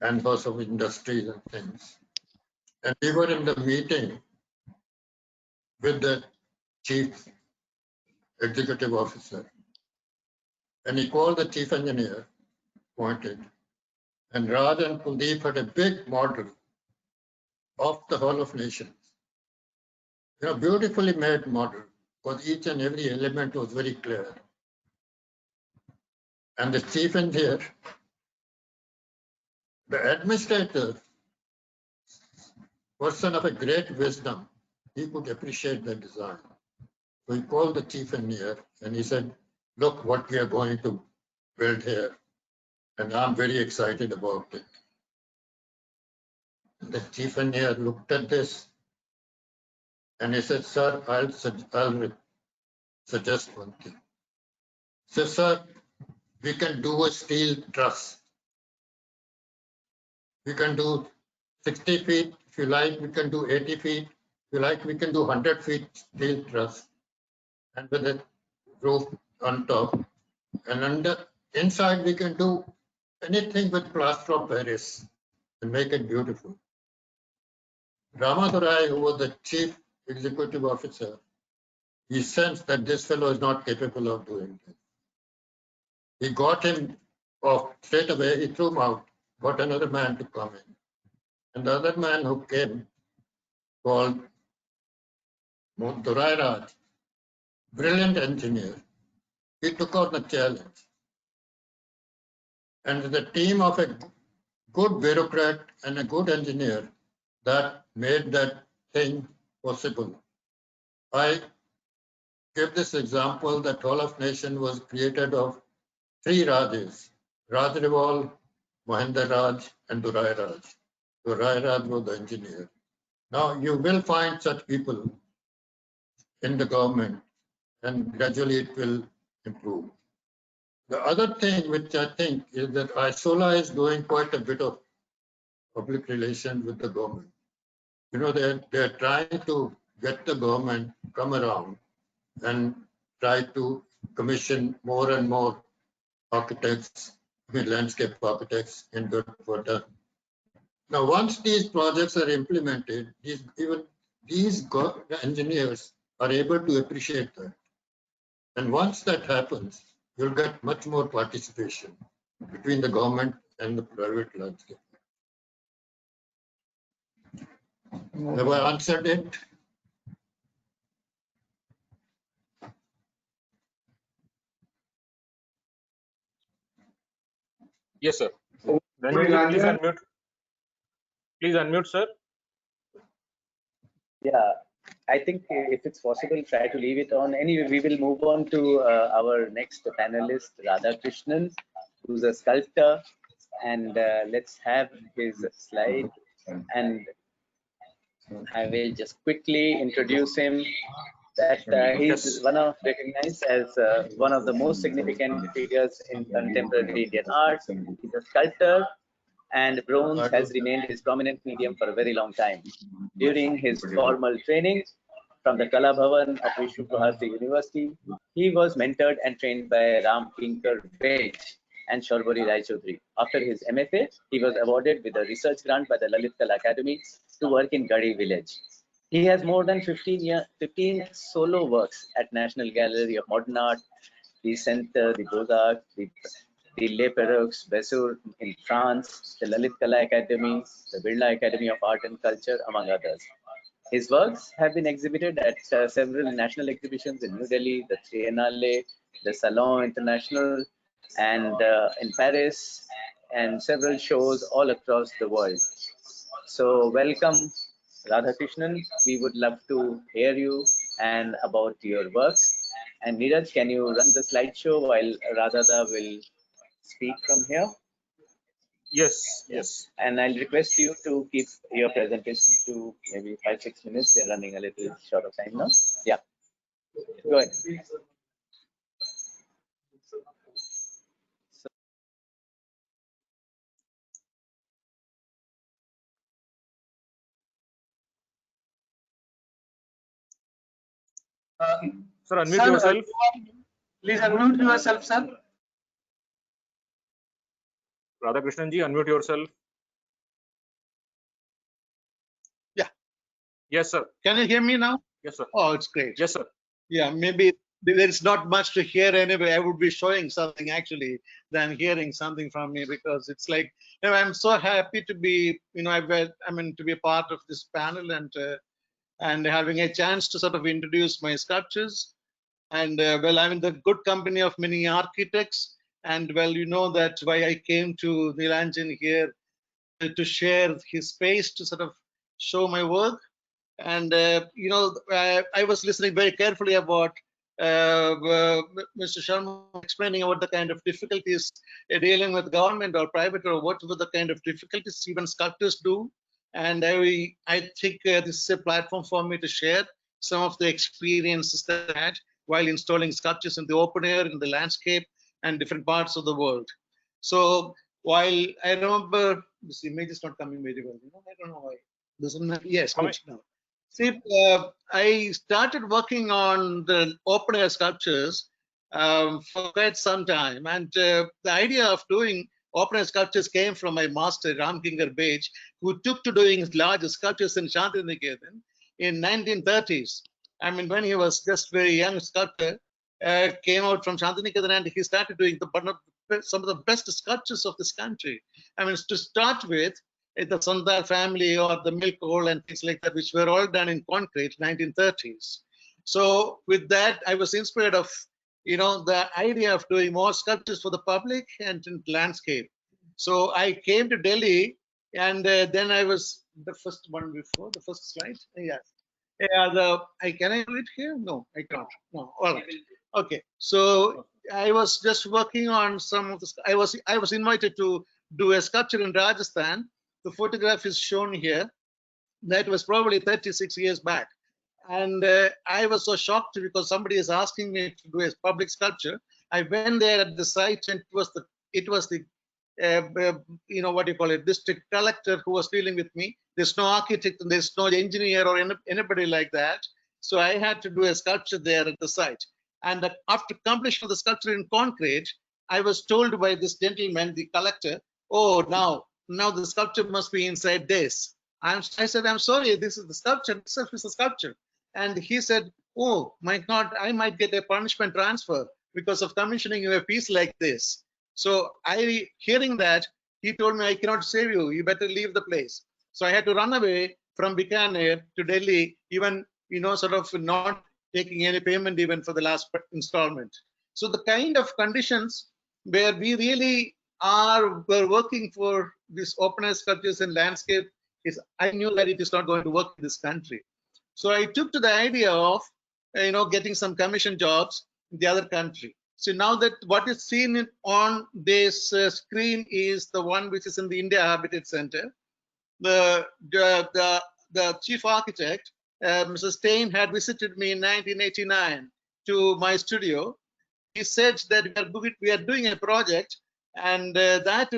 and for some industries and things. And we were in the meeting with the chief executive officer. And he called the chief engineer, pointed, and Raj and Kuldeep had a big model of the Hall of Nations. You know, beautifully made model, because each and every element was very clear. And the chief engineer, the administrator, person of a great wisdom, he could appreciate the design. So he called the chief engineer and he said, look what we are going to build here. And I'm very excited about it. The chief engineer looked at this and he said, sir, I'll suggest one thing. He said, sir, we can do a steel truss. We can do 60 feet. If you like, we can do 80 feet. If you like, we can do 100 feet steel truss. And with a roof on top. And inside, we can do anything with plaster of Paris and make it beautiful. Ramadurai, who was the chief executive officer, he sensed that this fellow is not capable of doing this. He got him off straight away. He threw him out, got another man to come in. And the other man who came, called Durai Raj, brilliant engineer, he took on the challenge. And the team of a good bureaucrat and a good engineer that made that thing possible. I give this example that Hall of Nation was created of 3 Rajas, Raj Rival, Mahendra Raj, and Durai Raj. Durai Raj was the engineer. Now you will find such people in the government and gradually it will improve. The other thing which I think is that ISOLA is doing quite a bit of public relations with the government. You know, they're trying to get the government to come around and try to commission more and more architects, landscape architects in good order. Now, once these projects are implemented, these engineers are able to appreciate that. And once that happens, you'll get much more participation between the government and the private landscape. Have I answered it? Yes, sir. Ranjit, please unmute. Please unmute, sir. Yeah, I think if it's possible, try to leave it on. Anyway, we will move on to our next panelist, Radhakrishnan, who's a sculptor. And let's have his slide. And I will just quickly introduce him. That he's recognized as one of the most significant figures in contemporary Indian art. He's a sculptor, and bronze has remained his prominent medium for a very long time. During his formal training from the Kala Bhavan of Vishnu Bharati University, he was mentored and trained by Ram Kinkar Vej and Sharbari Rai Chaudhary. After his MFA, he was awarded with a research grant by the Lalit Kala Academy to work in Garhi village. He has more than 15 solo works at National Gallery of Modern Art, the Centre, the Beaux-Arts, the Les Perroques, Bessour in France, the Lalit Kala Academy, the Birla Academy of Art and Culture, among others. His works have been exhibited at several national exhibitions in New Delhi, the Triennale, the Salon International, and in Paris, and several shows all across the world. So welcome, Radhakrishnan. We would love to hear you and about your works. And Neeraj, can you run the slideshow while Radhada will speak from here? Yes, yes. And I'll request you to keep your presentation to maybe 5-6 minutes. We're running a little short of time now. Yeah, go ahead. Sir, unmute yourself. Please unmute yourself, sir. Radhakrishnan ji, unmute yourself. Yes, sir. Can you hear me now? Yes, sir. Oh, it's great. Yes, sir. Yeah, maybe there is not much to hear anyway. I would be showing something actually than hearing something from me, because it's like, I'm so happy to be, to be a part of this panel and having a chance to sort of introduce my sculptures. And well, I'm in the good company of many architects. And well, you know that why I came to Nilanjan here to share his space to sort of show my work. And I was listening very carefully about Mr. Sharma explaining about the kind of difficulties dealing with government or private, or what were the kind of difficulties even sculptors do. And I think this is a platform for me to share some of the experiences that I had while installing sculptures in the open air, in the landscape, and different parts of the world. So while I remember, this image is not coming very well. I don't know why. Yes, good now. See, I started working on the open air sculptures for quite some time, and the idea of doing open air sculptures came from my master Ram Kinger Bej, who took to doing large sculptures in Chandigarh in 1930s. I mean, when he was just very young sculptor, came out from Chandigarh, and he started doing some of the best sculptures of this country. I mean, to start with, the Sandar family or the milk hole and things like that, which were all done in concrete, 1930s. So with that, I was inspired of, the idea of doing more sculptures for the public and in landscape. So I came to Delhi, and then I was the first one before, the first slide. Yes. Yeah, can I do it here? No, I can't. No, all right. Okay. So I was just working on some of the, I was invited to do a sculpture in Rajasthan. The photograph is shown here. That was probably 36 years back. And I was so shocked because somebody is asking me to do a public sculpture. I went there at the site, and it was the what do you call it, district collector who was dealing with me. There's no architect and there's no engineer or anybody like that. So I had to do a sculpture there at the site. And after completion of the sculpture in concrete, I was told by this gentleman, the collector, oh, now the sculpture must be inside this. I said, I'm sorry, this is the sculpture itself is a sculpture. And he said, oh my God, I might get a punishment transfer because of commissioning you a piece like this. So hearing that, he told me, I cannot save you, you better leave the place. So I had to run away from Bikaner to Delhi, even, sort of not taking any payment even for the last installment. So the kind of conditions where we really were working for these open air sculptures and landscape is, I knew that it is not going to work in this country. So I took to the idea of, getting some commission jobs in the other country. So now that what is seen on this screen is the one which is in the India Habitat Center. The chief architect, Mr. Stein, had visited me in 1989 to my studio. He said that we are doing a project, and that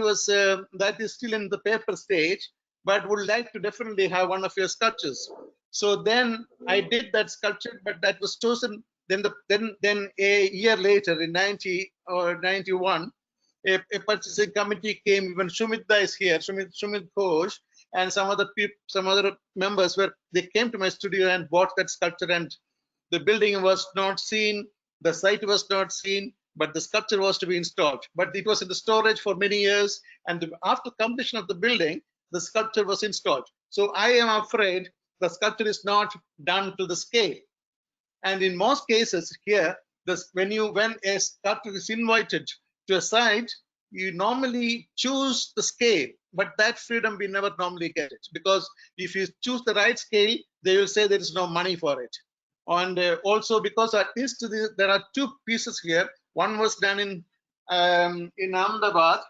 is still in the paper stage, but would like to definitely have one of your sculptures. So then I did that sculpture, but that was chosen. Then a year later, in 90 or 91, a purchasing committee came. Even Shumitda is here, Shumit Ghosh, and some other members they came to my studio and bought that sculpture. And the building was not seen, the site was not seen, but the sculpture was to be installed. But it was in the storage for many years, and after completion of the building, the sculpture was installed. So I am afraid the sculpture is not done to the scale. And in most cases here, when a sculptor is invited to a site, you normally choose the scale, but that freedom we never normally get it, because if you choose the right scale, they will say there is no money for it. And also because at least there are two pieces here. One was done in Ahmedabad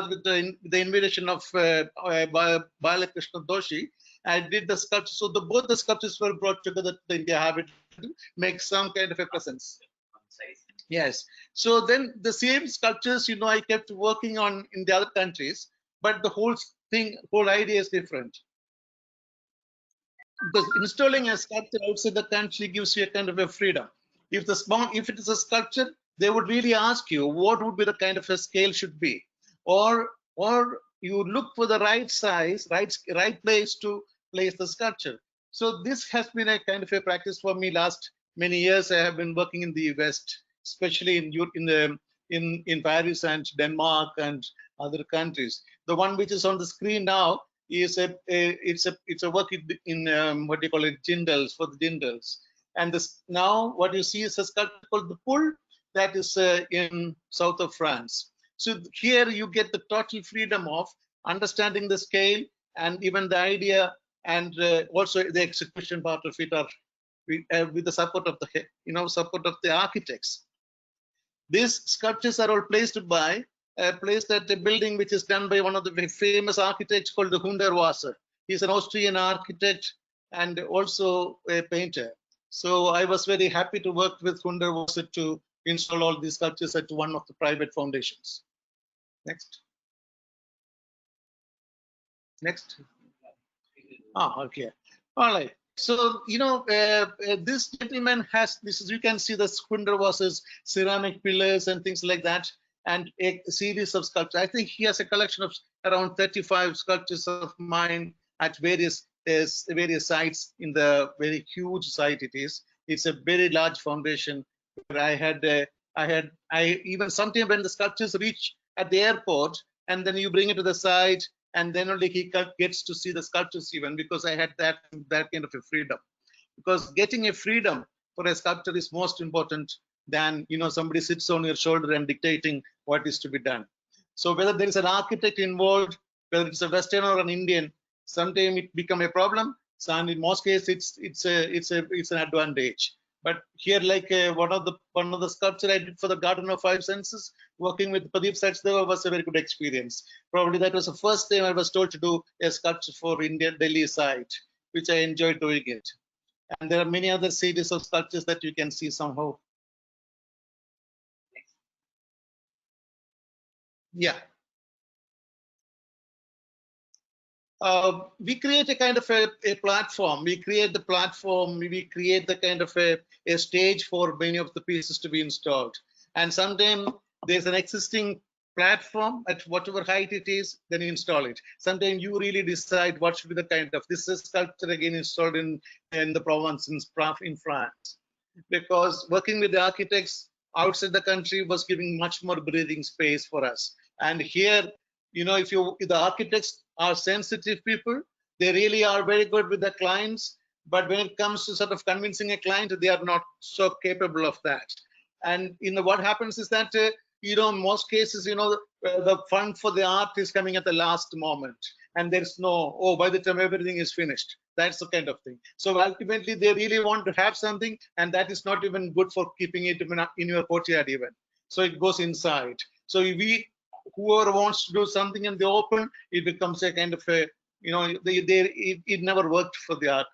with the invitation of Balakrishna Doshi. I did the sculpture. So both the sculptures were brought together to the India Habitat to make some kind of a presence. Yes. So then the same sculptures, I kept working on in the other countries, but the whole idea is different. Because installing a sculpture outside the country gives you a kind of a freedom. If it is a sculpture, they would really ask you what would be the kind of a scale should be, or you look for the right size, right place to place the sculpture. So this has been a kind of a practice for me last many years. I have been working in the West, especially in Paris and Denmark and other countries. The one which is on the screen now is it's a work in what do you call it, Jindals, for the Jindals. And this now what you see is a sculpture called the Pool, that is in south of France. So here you get the total freedom of understanding the scale and even the idea, and also the execution part of it are with the support of the support of the architects. These sculptures are all placed at a building which is done by one of the famous architects called the Hundertwasser. He's an Austrian architect and also a painter. So I was very happy to work with Hundertwasser to install all these sculptures at one of the private foundations. Next. Next. Okay. All right. So, this gentleman has this. You can see the Hundertwasser's ceramic pillars and things like that, and a series of sculptures. I think he has a collection of around 35 sculptures of mine at various sites in the very huge site it is. It's a very large foundation where I even sometimes when the sculptures reach at the airport and then you bring it to the site, and then only he gets to see the sculptures even, because I had that kind of a freedom. Because getting a freedom for a sculptor is most important than somebody sits on your shoulder and dictating what is to be done. So whether there is an architect involved, whether it's a Western or an Indian, sometimes it become a problem. So in most cases it's an advantage. But here, like one of the sculpture I did for the Garden of Five Senses, working with Pradeep Sachdeva was a very good experience. Probably that was the first time I was told to do a sculpture for India Delhi site, which I enjoyed doing it. And there are many other series of sculptures that you can see somehow. Yeah. We create a kind of a platform. We create the platform. We create the kind of a stage for many of the pieces to be installed. And sometimes there's an existing platform at whatever height it is, then you install it. Sometimes you really decide what should be the kind of. This is sculpture again installed in the Provence in France, because working with the architects outside the country was giving much more breathing space for us. And here, if the architects are sensitive people, they really are very good with the clients, but when it comes to sort of convincing a client, they are not so capable of that. And what happens is that in most cases, the fund for the art is coming at the last moment, and there's no, by the time everything is finished. That's the kind of thing. So ultimately they really want to have something, and that is not even good for keeping it in your courtyard even. So it goes inside. So whoever wants to do something in the open, it becomes a kind of a, it never worked for the art,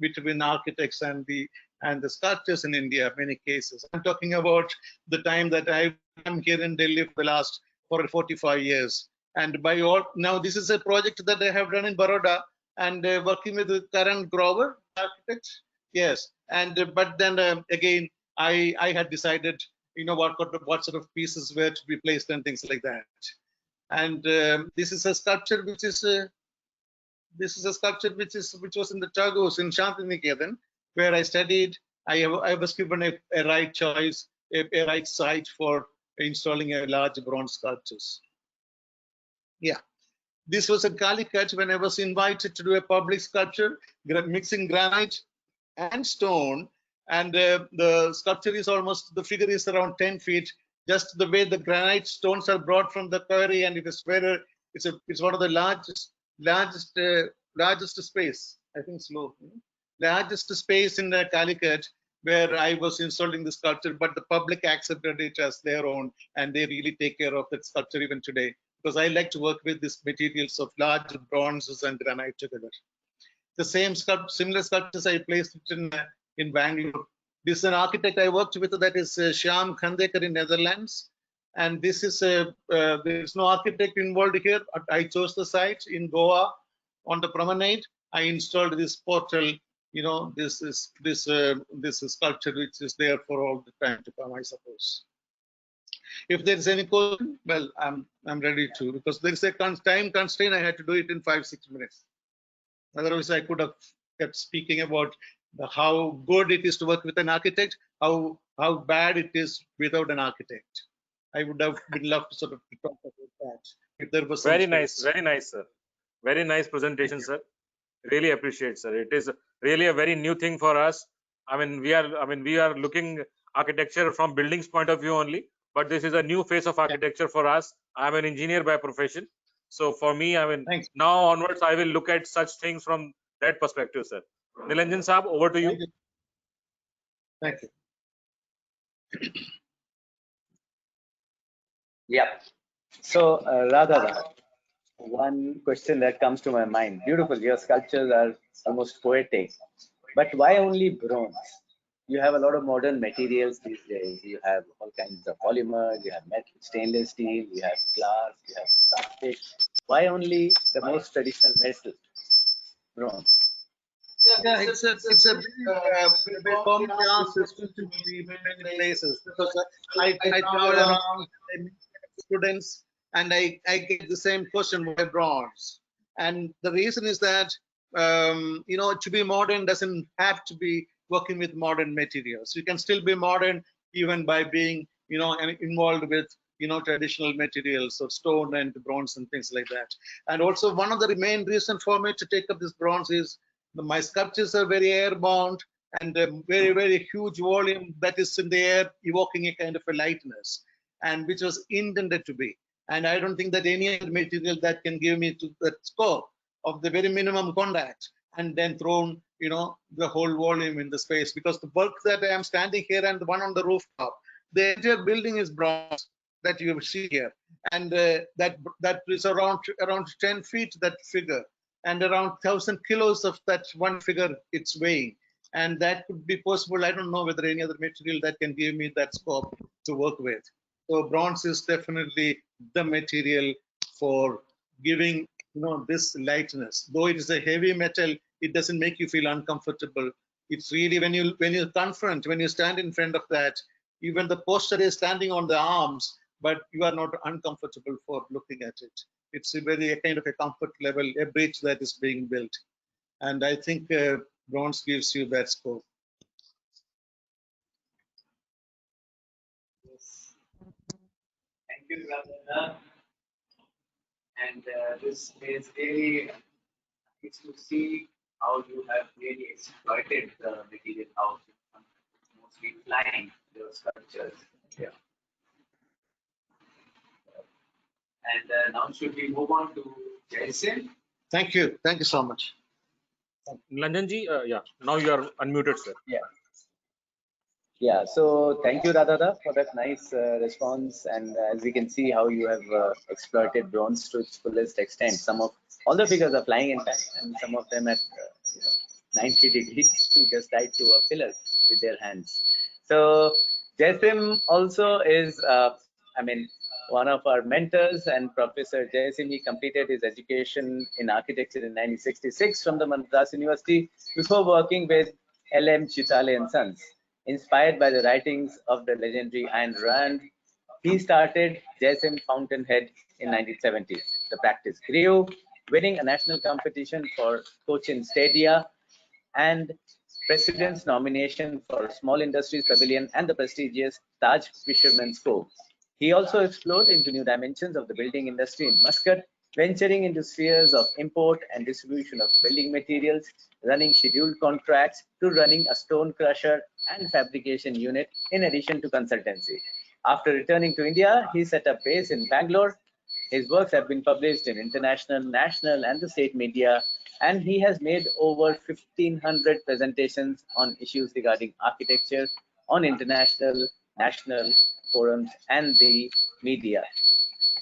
between architects and the sculptors in India, many cases. I'm talking about the time that I am here in Delhi for the last 45 years. And now this is a project that I have done in Baroda, and working with Karan Grover, architect. Yes, but then again, I had decided, what sort of pieces were to be placed and things like that. And this is a sculpture which was in the Chagos in Shantiniketan, where I studied. I was given a right choice, a right site for installing a large bronze sculptures. Yeah, this was at Calicut when I was invited to do a public sculpture, mixing granite and stone. And the sculpture is the figure is around 10 feet. Just the way the granite stones are brought from the quarry, and it's one of the largest space. I think largest space in the Calicut where I was installing the sculpture, but the public accepted it as their own, and they really take care of that sculpture even today, because I like to work with these materials of large bronzes and granite together. The similar sculptures I placed in Bangalore. This is an architect I worked with, that is Shyam Khandekar in Netherlands. And this is there's no architect involved here. I chose the site in Goa on the promenade. I installed this portal. This is a sculpture which is there for all the time to come, I suppose. If there is any question, well, I'm ready to, because there is a time constraint. I had to do it in 5-6 minutes. Otherwise, I could have kept speaking about how good it is to work with an architect, how bad it is without an architect. I would have been love to sort of talk about that if there was some Very space. nice, very nice, sir. Very nice presentation, sir. Really appreciate, sir. It is really a very new thing for us. I mean, we are looking architecture from buildings point of view only, but this is a new phase of architecture for us. I'm an engineer by profession, so for me, I mean, Thanks. now onwards, I will look at such things from that perspective, sir. Nilanjan Saab, over to you. Thank you. Thank you. Yeah. So, Radha, one question that comes to my mind. Beautiful. Your sculptures are almost poetic. But why only bronze? You have a lot of modern materials these days. You have all kinds of polymers, you have metal, stainless steel, you have glass, you have plastic. Why only the most traditional metal, bronze? Yeah, it's a very commonly asked question to me in many places because I travel around, I meet students, and I get the same question, why bronze? And the reason is that you know, to be modern doesn't have to be working with modern materials. You can still be modern even by being, you know, involved with, you know, traditional materials of stone and bronze and things like that. And also one of the main reason for me to take up this bronze is my sculptures are very airbound and a very huge volume that is in the air, evoking a kind of a lightness, and which was intended to be. And I don't think that any other material that can give me to that scope of the very minimum contact and then thrown, you know, the whole volume in the space, because the bulk that I am standing here and the one on the rooftop, the entire building is bronze that you see here, and that is around 10 feet, that figure, and around 1,000 kilos of that one figure it's weighing. And that could be possible. I don't know whether any other material that can give me that scope to work with. So bronze is definitely the material for giving, you know, this lightness. Though it is a heavy metal, it doesn't make you feel uncomfortable. It's really when you stand in front of that, even the posture is standing on the arms, but you are not uncomfortable for looking at it. It's a kind of a comfort level, a bridge that is being built. And I think bronze gives you that scope. Yes. Thank you, Radha. And this is really nice to see how you have really exploited the material, how mostly flying your sculptures. Yeah. And now should we move on to Jason? Thank you. Thank you so much. Nilanjan ji, yeah, now you are unmuted, sir. Yeah. Yeah, so thank you, Radha, for that nice response. And as we can see how you have exploited bronze to its fullest extent. Some of all the figures are flying in fact, and some of them at 90 degrees just tied to a pillar with their hands. So Jasim also is, I mean, one of our mentors, and Professor Jasim, he completed his education in architecture in 1966 from the Madras University before working with L.M. Chitale and Sons. Inspired by the writings of the legendary Ayn Rand, he started Jasim Fountainhead in 1970. The practice grew, winning a national competition for Cochin Stadia and President's nomination for Small Industries Pavilion and the prestigious Taj Fisherman's Cove. He also explored into new dimensions of the building industry in Muscat, venturing into spheres of import and distribution of building materials, running scheduled contracts to running a stone crusher and fabrication unit in addition to consultancy. After returning to India, he set up base in Bangalore. His works have been published in international, national, and the state media, and he has made over 1,500 presentations on issues regarding architecture on international, national forums and the media.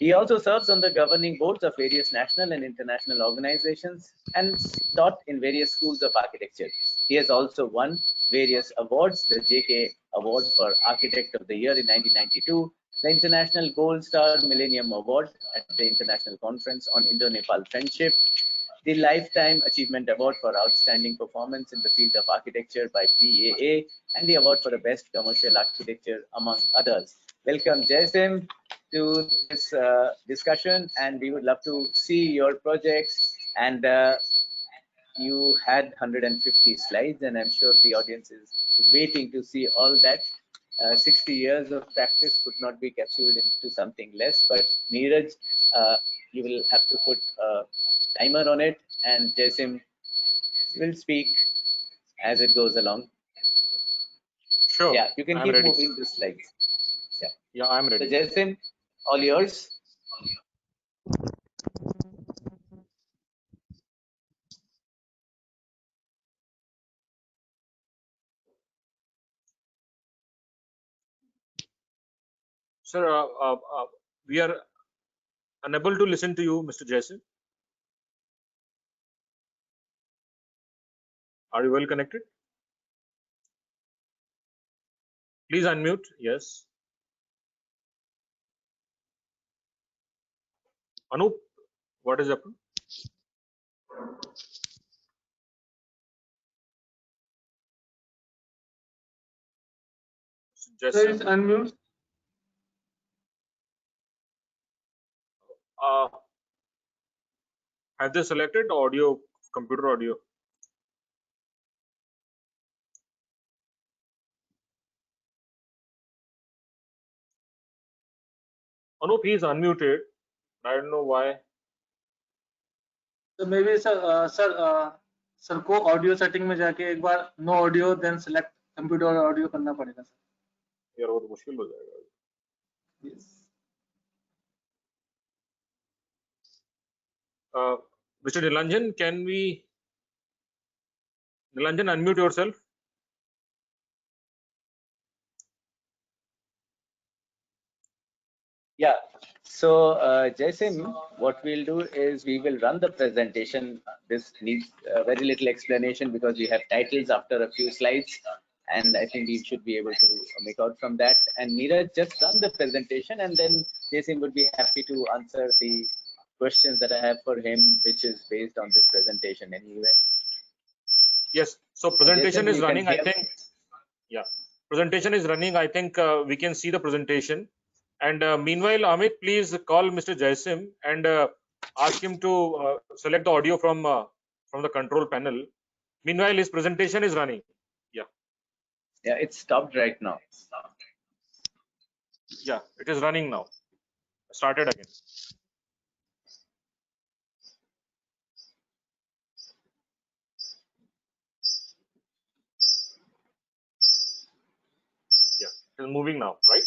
He also serves on the governing boards of various national and international organizations and taught in various schools of architecture. He has also won various awards, the JK Award for Architect of the Year in 1992, the International Gold Star Millennium Award at the International Conference on Indo-Nepal Friendship, the Lifetime Achievement Award for Outstanding Performance in the Field of Architecture by PAA, and the Award for the Best Commercial Architecture, among others. Welcome, Jasim, to this discussion, and we would love to see your projects. And you had 150 slides, and I'm sure the audience is waiting to see all that. 60 years of practice could not be capsuled into something less, but Neeraj, you will have to put a timer on it, and Jasim will speak as it goes along. Sure. Yeah, you can I'm keep ready. moving the slides. Yeah, I'm So ready. Jasim, all yours. Sir, we are unable to listen to you, Mr. Jason. Are you well connected? Please unmute. Yes. Anup, what is happening? Sir, it's Jason, unmute. have they selected audio, computer audio? Anup, he is unmuted. I don't know why. So maybe sir को audio setting में जाके एक बार no audio then select computer audio करना पड़ेगा sir. यार वो तो मुश्किल हो जाएगा. Yes. Mr. Nilanjan, can we? Nilanjan, unmute yourself. Yeah. So Jasim, what we'll do is we will run the presentation. This needs very little explanation because we have titles after a few slides, and I think we should be able to make out from that. And Neeraj, just run the presentation, and then Jasim would be happy to answer the questions that I have for him, which is based on this presentation anyway. Yes. So presentation Jasim, is you can running. I hear- think. Yeah. Presentation is running. I think we can see the presentation. And meanwhile, Amit, please call Mr. Jaisim and ask him to select the audio from the control panel. Meanwhile, his presentation is running. Yeah, it's stopped right now. Yeah, it is running now. Started again. Yeah, it is moving now, right?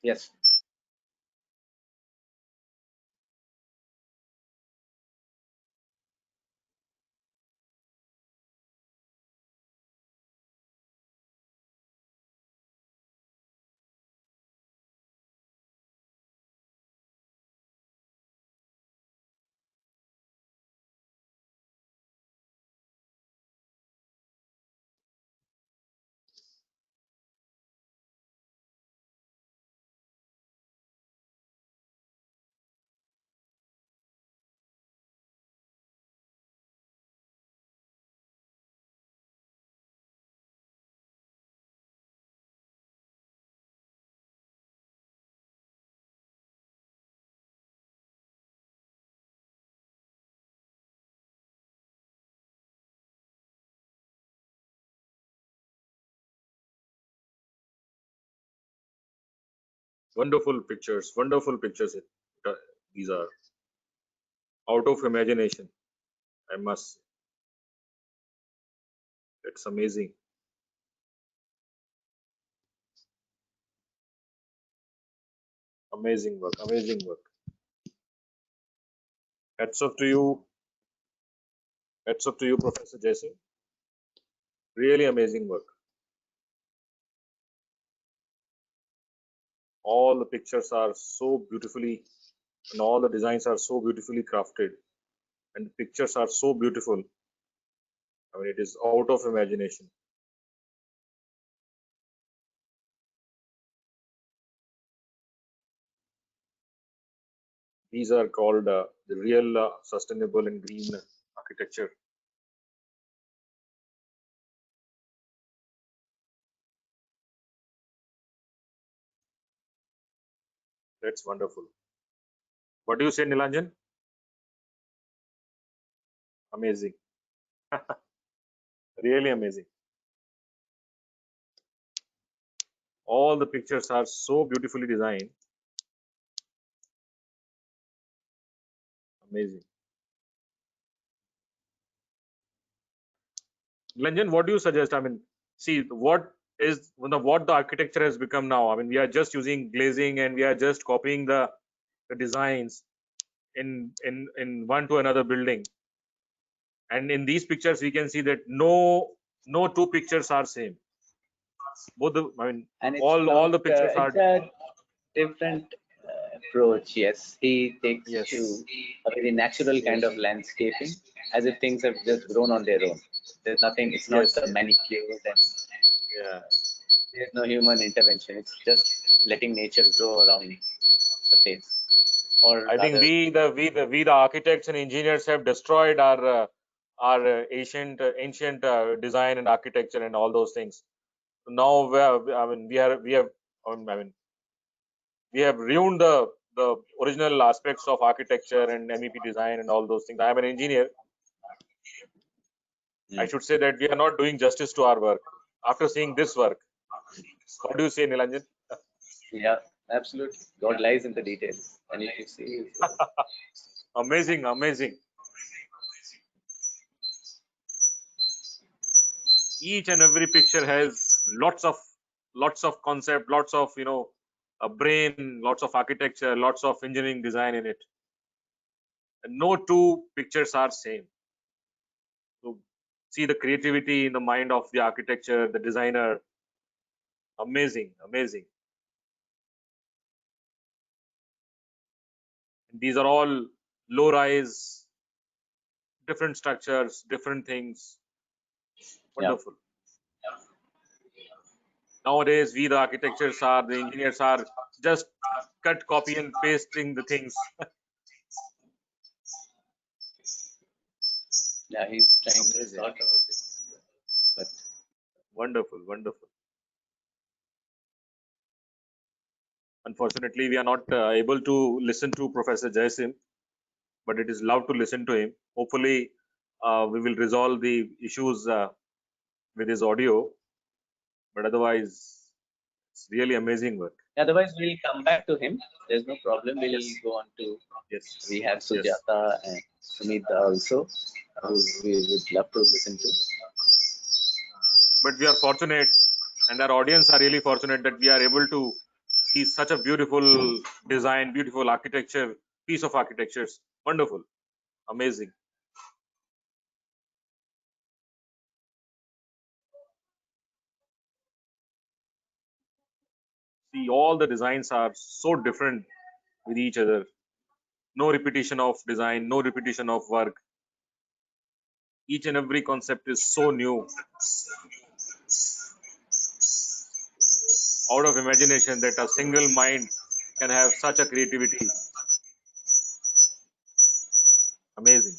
Yes. Wonderful pictures. Wonderful pictures. These are out of imagination. I must say. It's amazing. Amazing work. Amazing work. Hats off to you. Hats off to you, Professor Jaisim. Really amazing work. All the pictures are so beautifully, and all the designs are so beautifully crafted, and the pictures are so beautiful. I mean, it is out of imagination. These are called the real sustainable and green architecture. That's wonderful. What do you say, Nilanjan? Amazing. Really amazing. All the pictures are so beautifully designed. Amazing. Lanjan, what do you suggest? I mean, see what is what the architecture has become now. I mean, we are just using glazing and we are just copying the designs in one to another building. And in these pictures, we can see that no two pictures are same. Both the, I mean, And it's all the not, pictures are, it's a different approach. Yes, he takes yes, to a very natural kind of landscaping, as if things have just grown on their own. There's nothing. It's not yes, manicured, and yeah. there's no human intervention. It's just letting nature grow around the face, or I think rather, we the architects and engineers have destroyed our ancient design and architecture and all those things. Now I mean we have I mean we have ruined the original aspects of architecture and MEP design and all those things. I am an engineer. I should say that we are not doing justice to our work. After seeing this work, what do you say, Nilanjan? yeah, absolutely. God lies in the details, and if you see, Amazing, amazing. Each and every picture has lots of concept, lots of a brain, lots of architecture, lots of engineering design in it. And no two pictures are same. So see the creativity in the mind of the architecture, the designer. Amazing, amazing. These are all low rise, different structures, different things. yeah, Wonderful. Nowadays, we the architects are, the engineers are just cut, copy, and pasting the things. yeah, he's trying to Amazing. sort out it, but Wonderful, wonderful. Unfortunately, we are not able to listen to Professor Jaisim, but it is love to listen to him. Hopefully, we will resolve the issues with his audio. But otherwise, it's really amazing work. otherwise we'll come back to him. There's no problem. We'll Yes, go on to, yes, we have yes. Sujata and Sumita also, who we would love to listen to. But we are fortunate, and our audience are really fortunate that we are able to see such a beautiful design, beautiful architecture, piece of architectures. Wonderful, amazing. See, all the designs are so different with each other. No repetition of design, no repetition of work. Each and every concept is so new, out of imagination, that a single mind can have such a creativity. Amazing,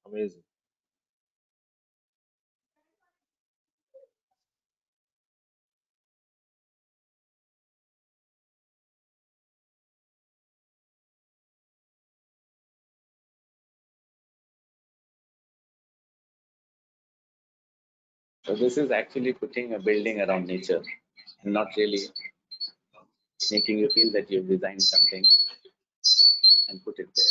amazing. So this is actually putting a building around nature, and not really making you feel that you've designed something and put it there.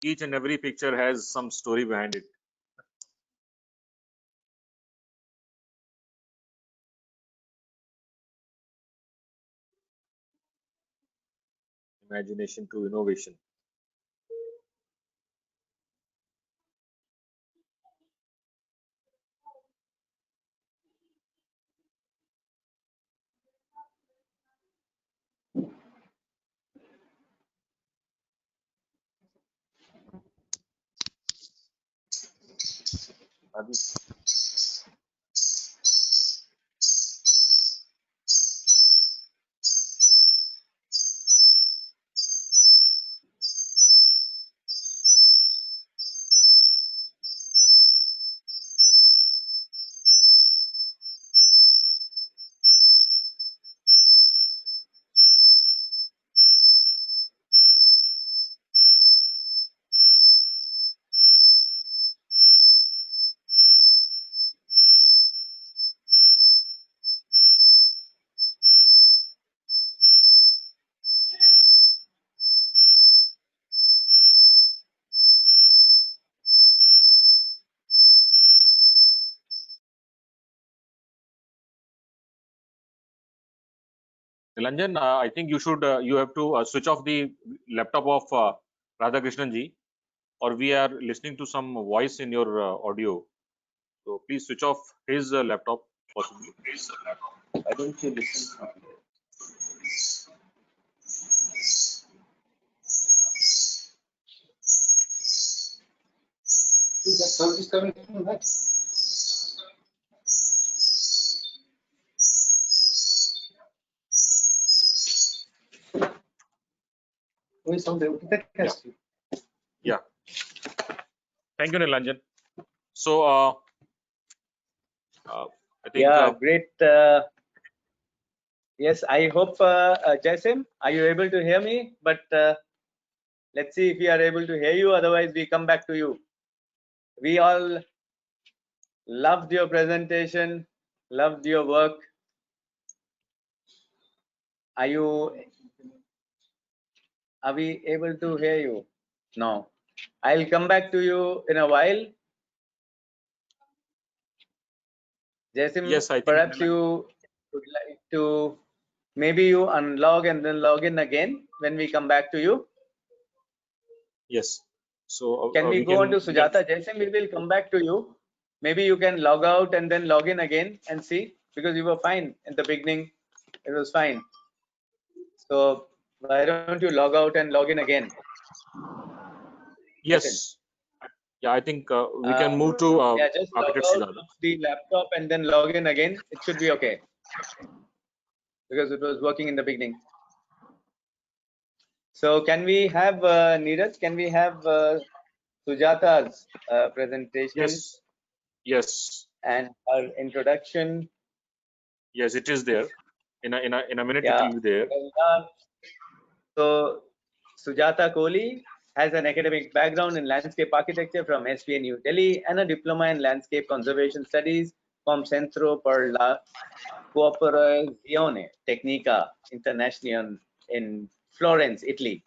Each and every picture has some story behind it. Imagination to innovation. Adi. Nilanjan, I think you should you have to switch off the laptop of Radhakrishnan ji, or we are listening to some voice in your audio. So please switch off his laptop possibly. Why don't you listen from here? That sound is coming from that. कोई sound है, वो कितना कैसे? Yeah. Thank you, Nilanjan. So I think Yeah, great. Yes, I hope, Jaisim, are you able to hear me? But let's see if we are able to hear you. Otherwise, we come back to you. We all loved your presentation, loved your work. Are we able to hear you? No. I'll come back to you in a while. Jaisim, yes, I think perhaps you would like to, maybe you unlog and then log in again when we come back to you. yes. So Can we go on to Sujata? Jaisim, we will come back to you. Maybe you can log out and then log in again and see, because you were fine in the beginning. It was fine. So why don't you log out and log in again? Yes. Yeah, I think we can move to Yeah, just log Architect out Sujata. of the laptop and then log in again. It should be okay, because it was working in the beginning. So can we have Neeraj? Can we have Sujata's presentation? Yes. Yes. And her introduction. Yes, it is there. In a minute, Yeah. it will be there. So Sujata Kohli has an academic background in landscape architecture from SPA New Delhi and a diploma in landscape conservation studies from Centro per la Cooperazione Tecnica Internazionale in Florence, Italy.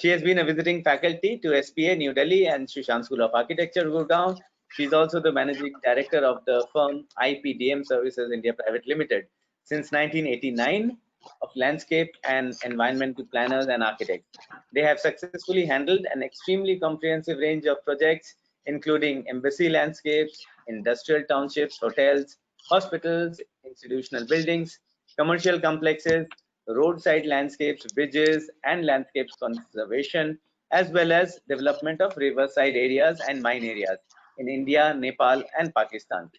She has been a visiting faculty to SPA New Delhi and Shushan School of Architecture, Gurgaon. She's also the managing director of the firm IPDM Services India Private Limited since 1989, of landscape and environmental planners and architects. They have successfully handled an extremely comprehensive range of projects, including embassy landscapes, industrial townships, hotels, hospitals, institutional buildings, commercial complexes, roadside landscapes, bridges, and landscapes conservation, as well as development of riverside areas and mine areas in India, Nepal, and Pakistan.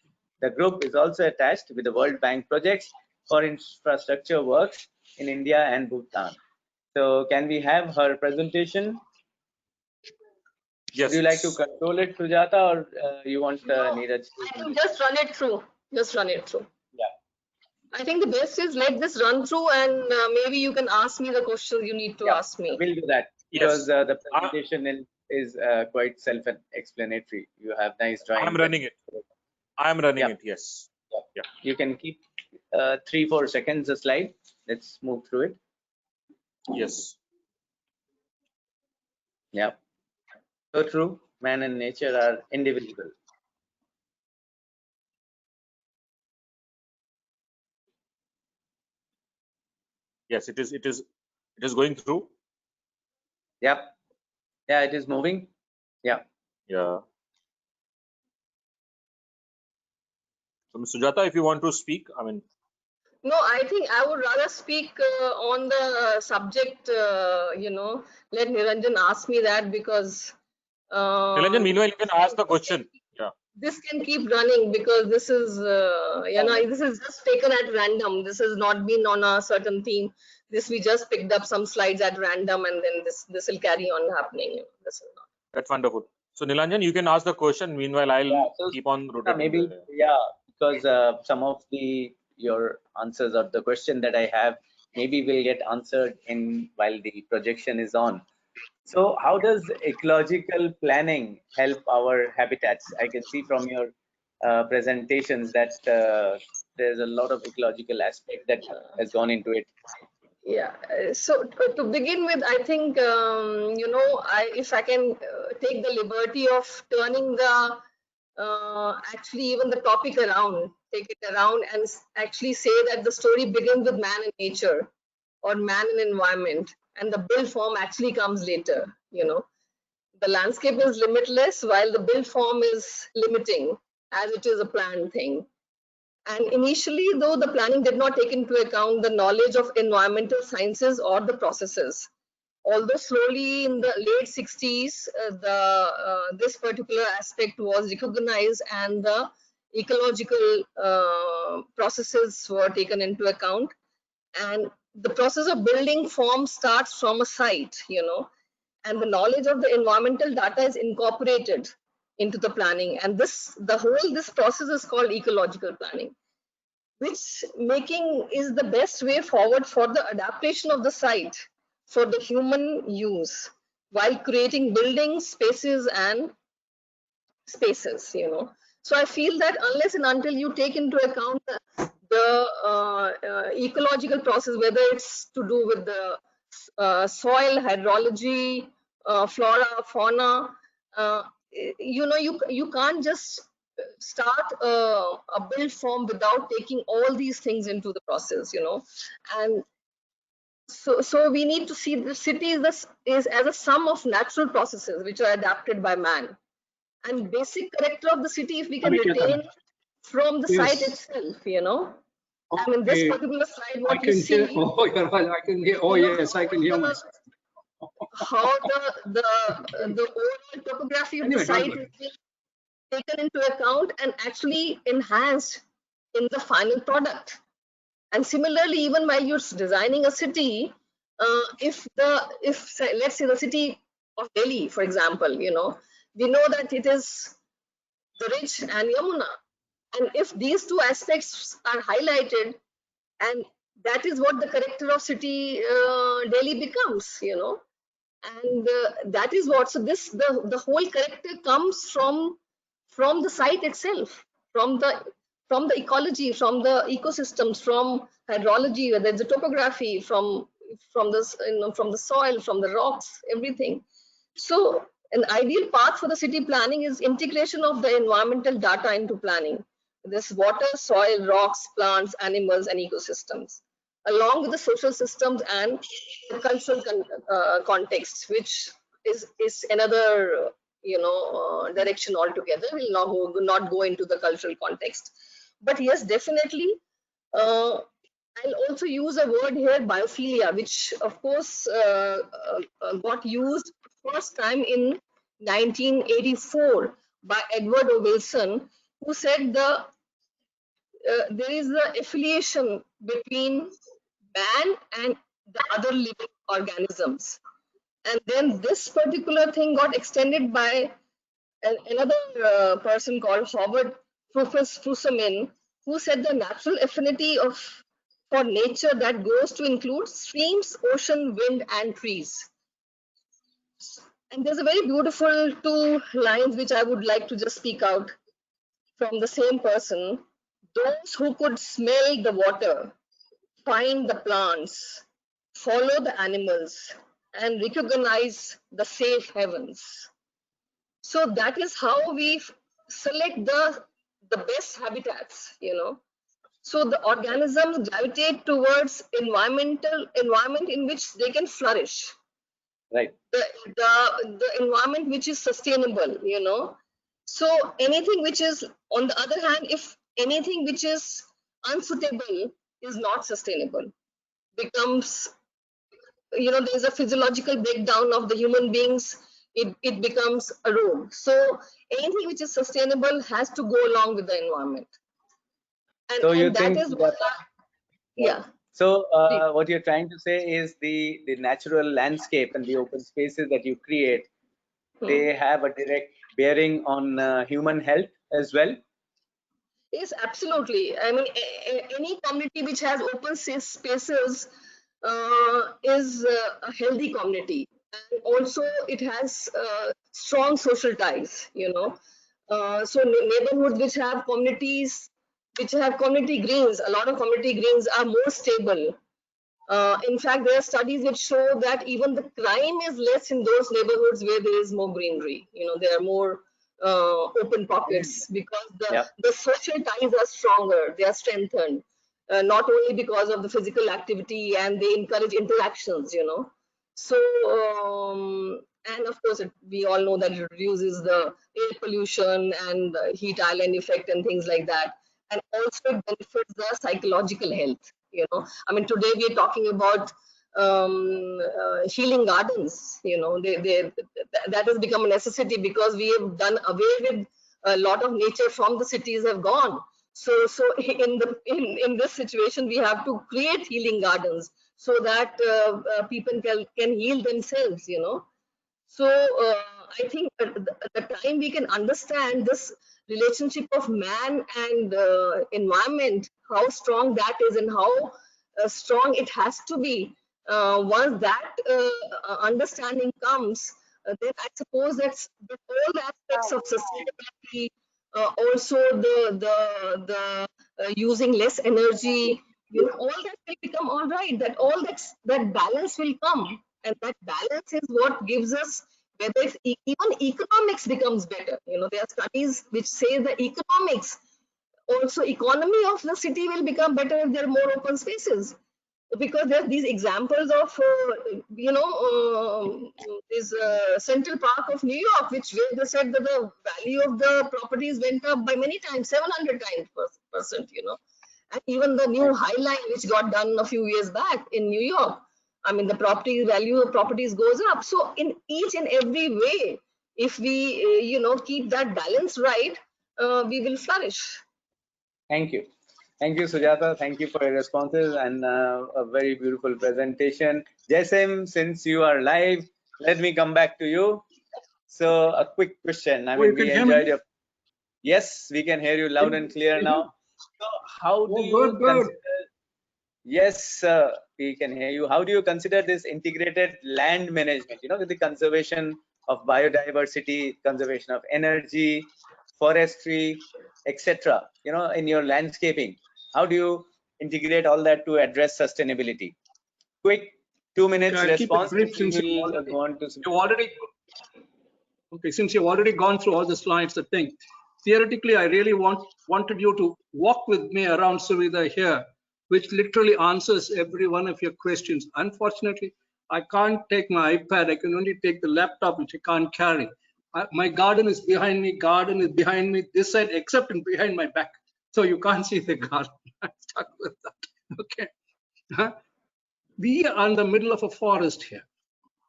The group is also attached with the World Bank projects for infrastructure works in India and Bhutan. So can we have her presentation? Yes. Would you like to control it, Sujata, or you want Neeraj? I think just run it through. Just run it through. Yeah. I think the best is let this run through, and maybe you can ask me the questions you need to ask me. We'll do that, because the presentation is quite self-explanatory. You have nice drawings. I'm running it. I'm running it. Yes. Yeah. You can keep 3-4 seconds a slide. Let's move through it. Yes. Yeah. So true. Man and nature are indivisible. Yes, it is going through. Yep. Yeah, it is moving. Yeah. Yeah. So, Ms. Sujata, if you want to speak, I mean. No, I think I would rather speak on the subject, let Niranjan ask me that, because Niranjan, meanwhile, you can ask the question. Yeah. This can keep running, because this is, this is just taken at random. This has not been on a certain theme. This we just picked up some slides at random, and then this will carry on happening. This is not. That's wonderful. So Nilanjan, you can ask the question. Meanwhile, I'll keep on rotating. Maybe, because some of your answers or the question that I have maybe will get answered while the projection is on. So how does ecological planning help our habitats? I can see from your presentations that there's a lot of ecological aspect that has gone into it. Yeah. So to begin with, I think if I can take the liberty of turning the actually even the topic around. take it around and actually say that the story begins with man and nature, or man and environment, and the build form actually comes later. The landscape is limitless while the build form is limiting, as it is a planned thing. And initially, though, the planning did not take into account the knowledge of environmental sciences or the processes. Although slowly in the late 60s, this particular aspect was recognized and the ecological processes were taken into account. And the process of building form starts from a site, and the knowledge of the environmental data is incorporated into the planning. And this process is called ecological planning, which making is the best way forward for the adaptation of the site for the human use while creating buildings, spaces and spaces. So I feel that unless and until you take into account the ecological process, whether it's to do with the soil, hydrology, flora, fauna, you can't just start a build form without taking all these things into the process, and so we need to see the city is as a sum of natural processes which are adapted by man, and basic character of the city, if we can retain from the site itself, I mean, this particular slide, what you see, oh, I can hear. Oh, yes, I can hear myself. How the overall topography of the site is being taken into account and actually enhanced in the final product. And similarly, even while you're designing a city, if let's say the city of Delhi, for example, we know that it is the rich and Yamuna. And if these two aspects are highlighted, and that is what the character of city Delhi becomes, and that is what, so the whole character comes from the site itself, from the ecology, from the ecosystems, from hydrology, whether it's the topography, from the soil, from the rocks, everything. So an ideal path for the city planning is integration of the environmental data into planning. This water, soil, rocks, plants, animals, and ecosystems, along with the social systems and the cultural context, which is another direction altogether. We'll not go into the cultural context, but yes, definitely. I'll also use a word here, biophilia, which of course got used first time in 1984 by Edward O. Wilson, who said there is the affiliation between man and the other living organisms. And then this particular thing got extended by another person called Howard Fusemin, who said the natural affinity for nature that goes to include streams, ocean, wind, and trees. And there's a very beautiful two lines which I would like to just speak out from the same person. Those who could smell the water, find the plants, follow the animals, and recognize the safe heavens. So that is how we select the best habitats, So the organisms gravitate towards environment in which they can flourish. Right. The environment which is sustainable, So anything which is, on the other hand, if anything which is unsuitable is not sustainable, becomes, there's a physiological breakdown of the human beings, it becomes a road. So anything which is sustainable has to go along with the environment. And, so you and think that is what, yeah. So what you're trying to say is the natural landscape and the open spaces that you create, they have a direct bearing on human health as well? Yes, absolutely. I mean, any community which has open spaces is a healthy community. And also it has strong social ties, So neighborhoods which have communities, which have community greens, a lot of community greens are more stable. In fact, there are studies which show that even the crime is less in those neighborhoods where there is more greenery. There are more open pockets, because the social ties are stronger, they are strengthened, not only because of the physical activity, and they encourage interactions, you know. So, and of course, we all know that it reduces the air pollution and heat island effect and things like that. And also it benefits the psychological health, you know. I mean, today we are talking about healing gardens, you know. That has become a necessity, because we have done away with a lot of nature from the cities have gone. So in this situation, we have to create healing gardens, so that people can heal themselves, you know. So I think the time we can understand this relationship of man and environment, how strong that is, and how strong it has to be. Once that understanding comes, then I suppose that's all aspects of sustainability, also the using less energy, you know, all that will become all right. That balance will come, and that balance is what gives us, whether it's even economics becomes better. You know, there are studies which say the economics, also economy of the city will become better if there are more open spaces, because there are these examples of this Central Park of New York, where they said that the value of the properties went up by many times, 700 times percent, you know. And even the new High Line, which got done a few years back in New York, I mean, the property value of properties goes up. So in each and every way, if we keep that balance right, we will flourish. Thank you. Thank you, Sujata. Thank you for your responses and a very beautiful presentation. Jasim, since you are live, let me come back to you. So a quick question. I mean, we enjoyed your... Yes, we can hear you loud and clear now. So how do you consider... Yes, sir, we can hear you. How do you consider this integrated land management, you know, with the conservation of biodiversity, conservation of energy, forestry, etc., you know, in your landscaping? How do you integrate all that to address sustainability? Quick 2 minutes response. Since you've already gone through all the slides, the thing, theoretically, I really wanted you to walk with me around Suvidha here, which literally answers every one of your questions. Unfortunately, I can't take my iPad. I can only take the laptop, which I can't carry. My garden is behind me. Garden is behind me this side, except behind my back. So you can't see the garden. I'm stuck with that. Okay. We are in the middle of a forest here,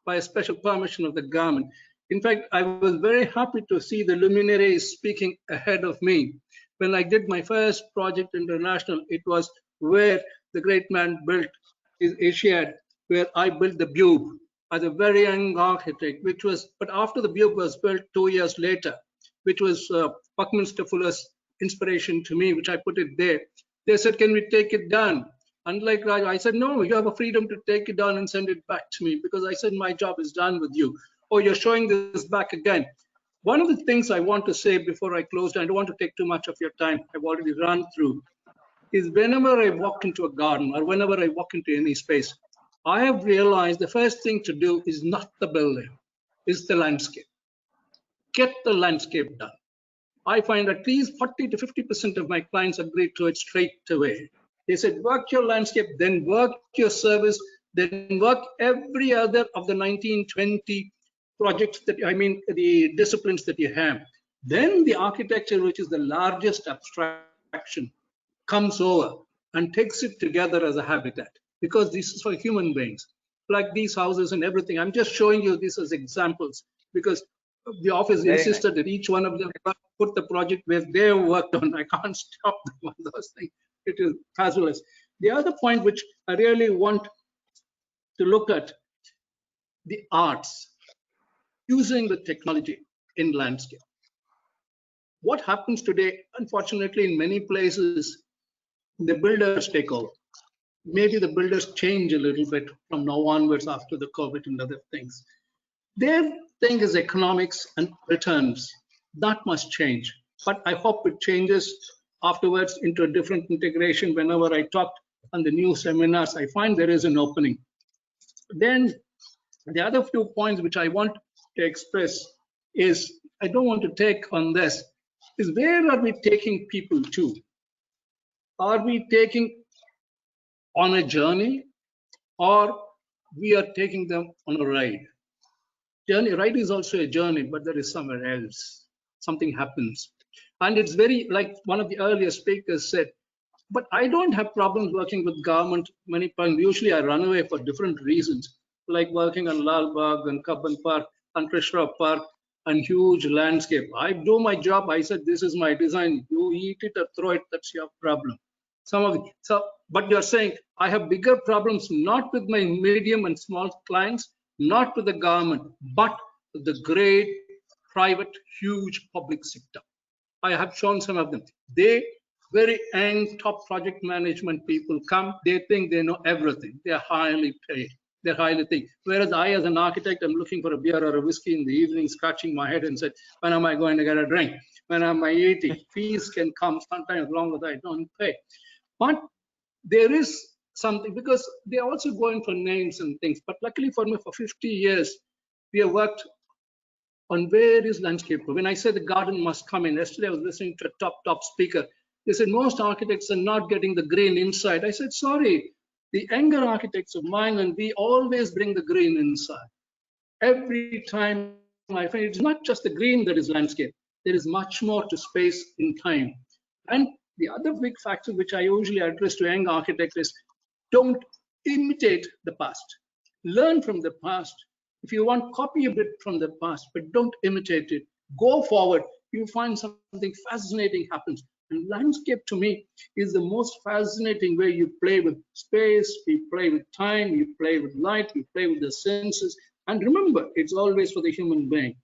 by a special permission of the government. In fact, I was very happy to see the luminaries speaking ahead of me. When I did my first project international, it was where the great man built his Asiad, where I built the Bube as a very young architect, but after the Bube was built 2 years later, which was Buckminster Fuller's inspiration to me, which I put it there. They said, can we take it down? Unlike Raj, I said, no, you have a freedom to take it down and send it back to me, because I said, my job is done with you. Oh, you're showing this back again. One of the things I want to say before I close, I don't want to take too much of your time, I've already run through, is whenever I walk into a garden or whenever I walk into any space, I have realized the first thing to do is not the building, is the landscape. Get the landscape done. I find at least 40 to 50% of my clients agree to it straight away. They said, work your landscape, then work your service, then work every other of the 19, 20 projects the disciplines that you have. Then the architecture, which is the largest abstraction, comes over and takes it together as a habitat, because this is for human beings, like these houses and everything. I'm just showing you this as examples, because the office insisted that each one of them put the project where they worked on. I can't stop them on those things. It is fabulous. The other point which I really want to look at, the arts, using the technology in landscape. What happens today, unfortunately, in many places, the builders take over. Maybe the builders change a little bit from now onwards after the COVID and other things. Their thing is economics and returns. That must change. But I hope it changes afterwards into a different integration. Whenever I talk on the new seminars, I find there is an opening. Then the other few points which I want to express is I don't want to take on this is where are we taking people to? Are we taking on a journey or we are taking them on a ride? Ride is also a journey, but there is somewhere else. Something happens. And it's very, like one of the earlier speakers said, but I don't have problems working with government many times. Usually I run away for different reasons, like working on Lal Bagh and Kabban Park and Krishna Park and huge landscape. I do my job. I said, this is my design. You eat it or throw it. That's your problem. But you're saying I have bigger problems, not with my medium and small clients, not with the government, but with the great private, huge public sector. I have shown some of them. They very young top project management people come, they think they know everything. They're highly paid. They're highly paid. Whereas I, as an architect, I'm looking for a beer or a whiskey in the evening, scratching my head and said, when am I going to get a drink? When am I eating? Fees can come sometimes along with that, I don't pay. But there is something, because they're also going for names and things. But luckily for me, for 50 years, we have worked on various landscape. When I say the garden must come in, yesterday I was listening to a top speaker. They said most architects are not getting the green inside. I said, sorry, the younger architects of mine, and we always bring the green inside. Every time I find it's not just the green that is landscape. There is much more to space in time. And the other big factor which I usually address to young architects is don't imitate the past. Learn from the past. If you want, copy a bit from the past, but don't imitate it. Go forward. You find something fascinating happens. And landscape to me is the most fascinating way. You play with space, you play with time, you play with light, you play with the senses. And remember, it's always for the human being.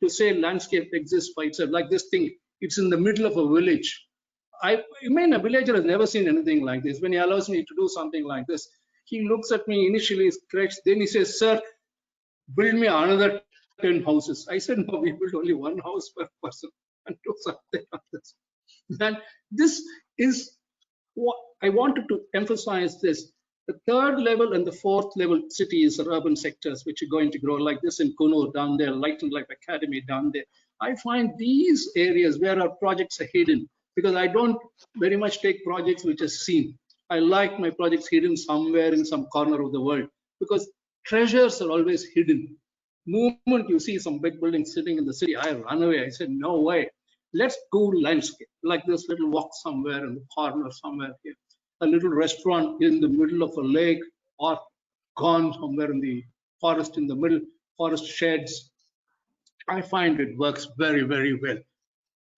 To say landscape exists by itself, like this thing, it's in the middle of a village. I mean, a villager has never seen anything like this. When he allows me to do something like this, he looks at me, initially stretched, then he says, sir, build me another 10 houses. I said, no, we build only one house per person and do something like this. And this is what I wanted to emphasize this. The third level and the fourth level cities or urban sectors, which are going to grow like this in Kunur down there, Light and Life Academy down there. I find these areas where our projects are hidden, because I don't very much take projects which are seen. I like my projects hidden somewhere in some corner of the world, because treasures are always hidden. Moment you see some big building sitting in the city, I run away. I said, no way. Let's go landscape, like this little walk somewhere in the corner somewhere here. A little restaurant in the middle of a lake, or gone somewhere in the forest, in the middle, forest sheds. I find it works very, very well.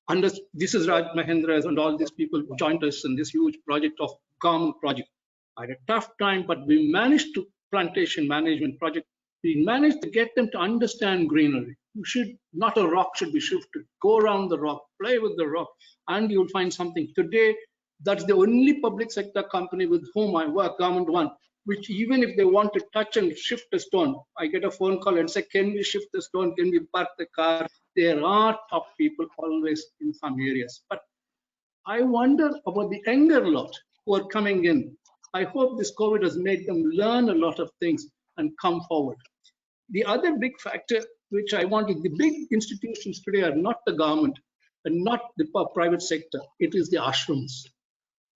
And this is Raj Mahendra and all these people who joined us in this huge project of common project. I had a tough time, but we managed to plantation management project. We managed to get them to understand greenery. You should, not a rock should be shifted. Go around the rock, play with the rock, and you'll find something. Today, that's the only public sector company with whom I work, government one, which even if they want to touch and shift a stone, I get a phone call and say, can we shift the stone? Can we park the car? There are top people always in some areas. But I wonder about the younger lot who are coming in. I hope this COVID has made them learn a lot of things and come forward. The other big factor which I wanted, the big institutions today are not the government and not the private sector. It is the ashrams.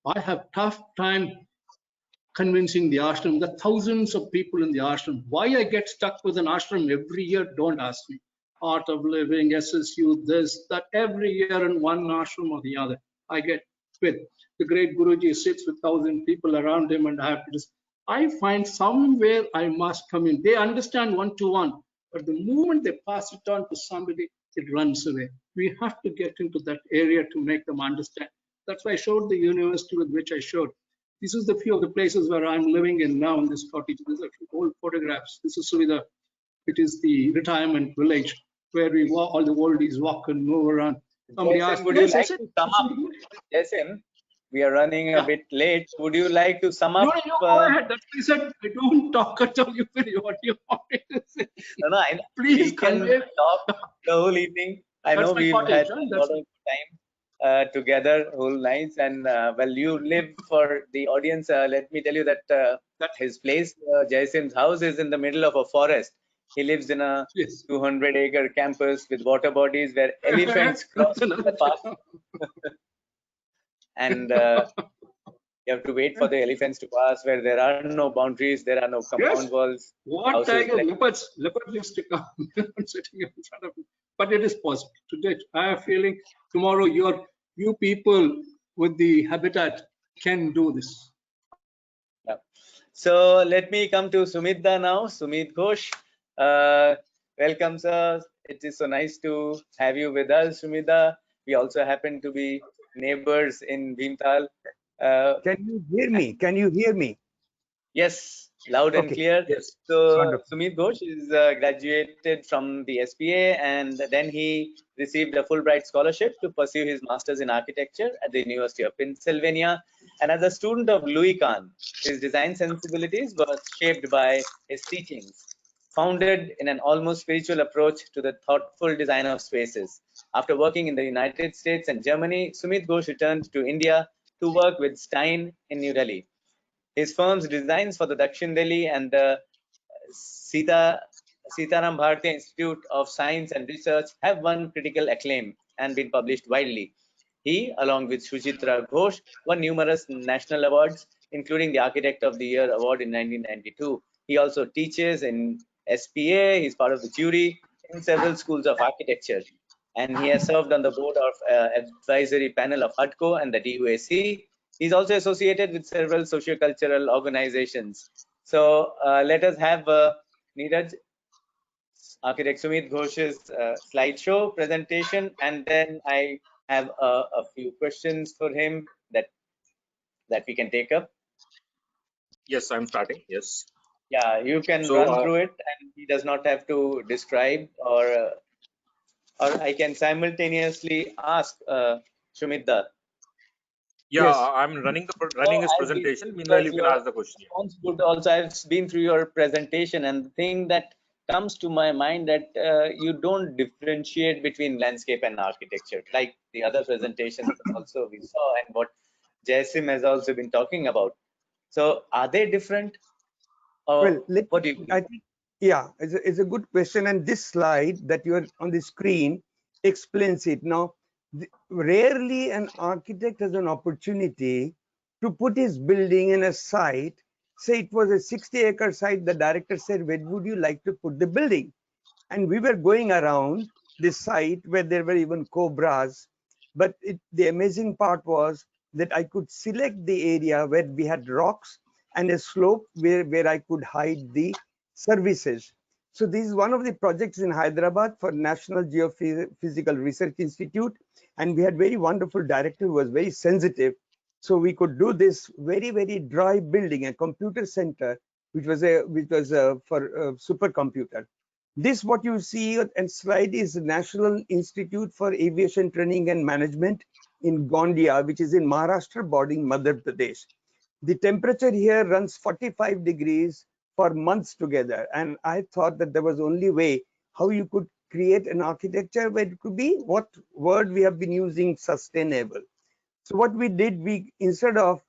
I have tough time convincing the ashram, the thousands of people in the ashram. Why I get stuck with an ashram every year, don't ask me. Art of Living, SSU, this, that, every year in one ashram or the other. I get with. The great Guruji sits with 1,000 people around him, and I have to just, I find somewhere I must come in. They understand one-to-one, but the moment they pass it on to somebody, it runs away. We have to get into that area to make them understand. That's why I showed the university with which I showed. This is the few of the places where I'm living in now in this cottage. These are old photographs. This is Suvidha. It is the retirement village where we walk, all the oldies walk and move around. Somebody Jason, asked, would you like to sum up? Jason, we are running a bit late. Would you like to sum up? No, go ahead. That's what I said. I don't talk until you finish what you wanted to say. No, I know. Please we can talk the whole evening. I know we've had a lot of time together whole nights, and well, you live for the audience. Let me tell you that his place, Jaisim's house, is in the middle of a forest. He lives in a Yes. 200-acre campus with water bodies where elephants cross the path. And you have to wait for the elephants to pass where there are no boundaries, there are no compound Yes. walls. What Houses tiger? like Leopards used to come sitting in front of me. But it is possible. Today, I have a feeling tomorrow you people with the habitat can do this. Yeah. So let me come to Sumita now. Sumit Ghosh, welcome, sir. It is so nice to have you with us, Sumita. We also happen to be neighbors in Bhimtal. Can you hear me? Can you hear me? Yes, loud and Okay. clear. Yes. So Wonderful. Sumit Ghosh is graduated from the SPA, and then he received a Fulbright scholarship to pursue his master's in architecture at the University of Pennsylvania. And as a student of Louis Kahn, his design sensibilities were shaped by his teachings, founded in an almost spiritual approach to the thoughtful design of spaces. After working in the United States and Germany, Sumit Ghosh returned to India to work with Stein in New Delhi. His firm's designs for the Dakshin Delhi and the Sitaram Bharti Institute of Science and Research have won critical acclaim and been published widely. He, along with Suchitra Ghosh, won numerous national awards, including the Architect of the Year award in 1992. He also teaches in SPA. He's part of the jury in several schools of architecture, and he has served on the board of advisory panel of HUDCO and the DUAC. He's also associated with several socio-cultural organizations. So let us have Neeraj, Architect Sumit Ghosh's slideshow presentation, and then I have a few questions for him that we can take up. Yes, I'm starting. Yes. Yeah, you can So, run through it, and he does not have to describe, or I can simultaneously ask Shumita. yeah, Yes. I'm So running his I've been presentation. through Meanwhile, you can your ask the question. sounds good. Also, I've been through your presentation, and the thing that comes to my mind that you don't differentiate between landscape and architecture, like the other presentations also we saw, and what Jaisim has also been talking about. So, are they different, or Well, what do you believe? I think, yeah, it's a good question. And this slide that you're on the screen explains it. Now, rarely an architect has an opportunity to put his building in a site. Say it was a 60-acre site. The director said, where would you like to put the building? And we were going around this site where there were even cobras. But the amazing part was that I could select the area where we had rocks and a slope where I could hide the services. So this is one of the projects in Hyderabad for National Geophysical Research Institute. And we had very wonderful director who was very sensitive. So we could do this very, very dry building, a computer center, which was for a supercomputer. This what you see and slide is the National Institute for Aviation Training and Management in Gondia, which is in Maharashtra bordering Madhya Pradesh. The temperature here runs 45 degrees for months together. And I thought that there was only way how you could create an architecture where it could be what word we have been using, sustainable. So what we did, we instead of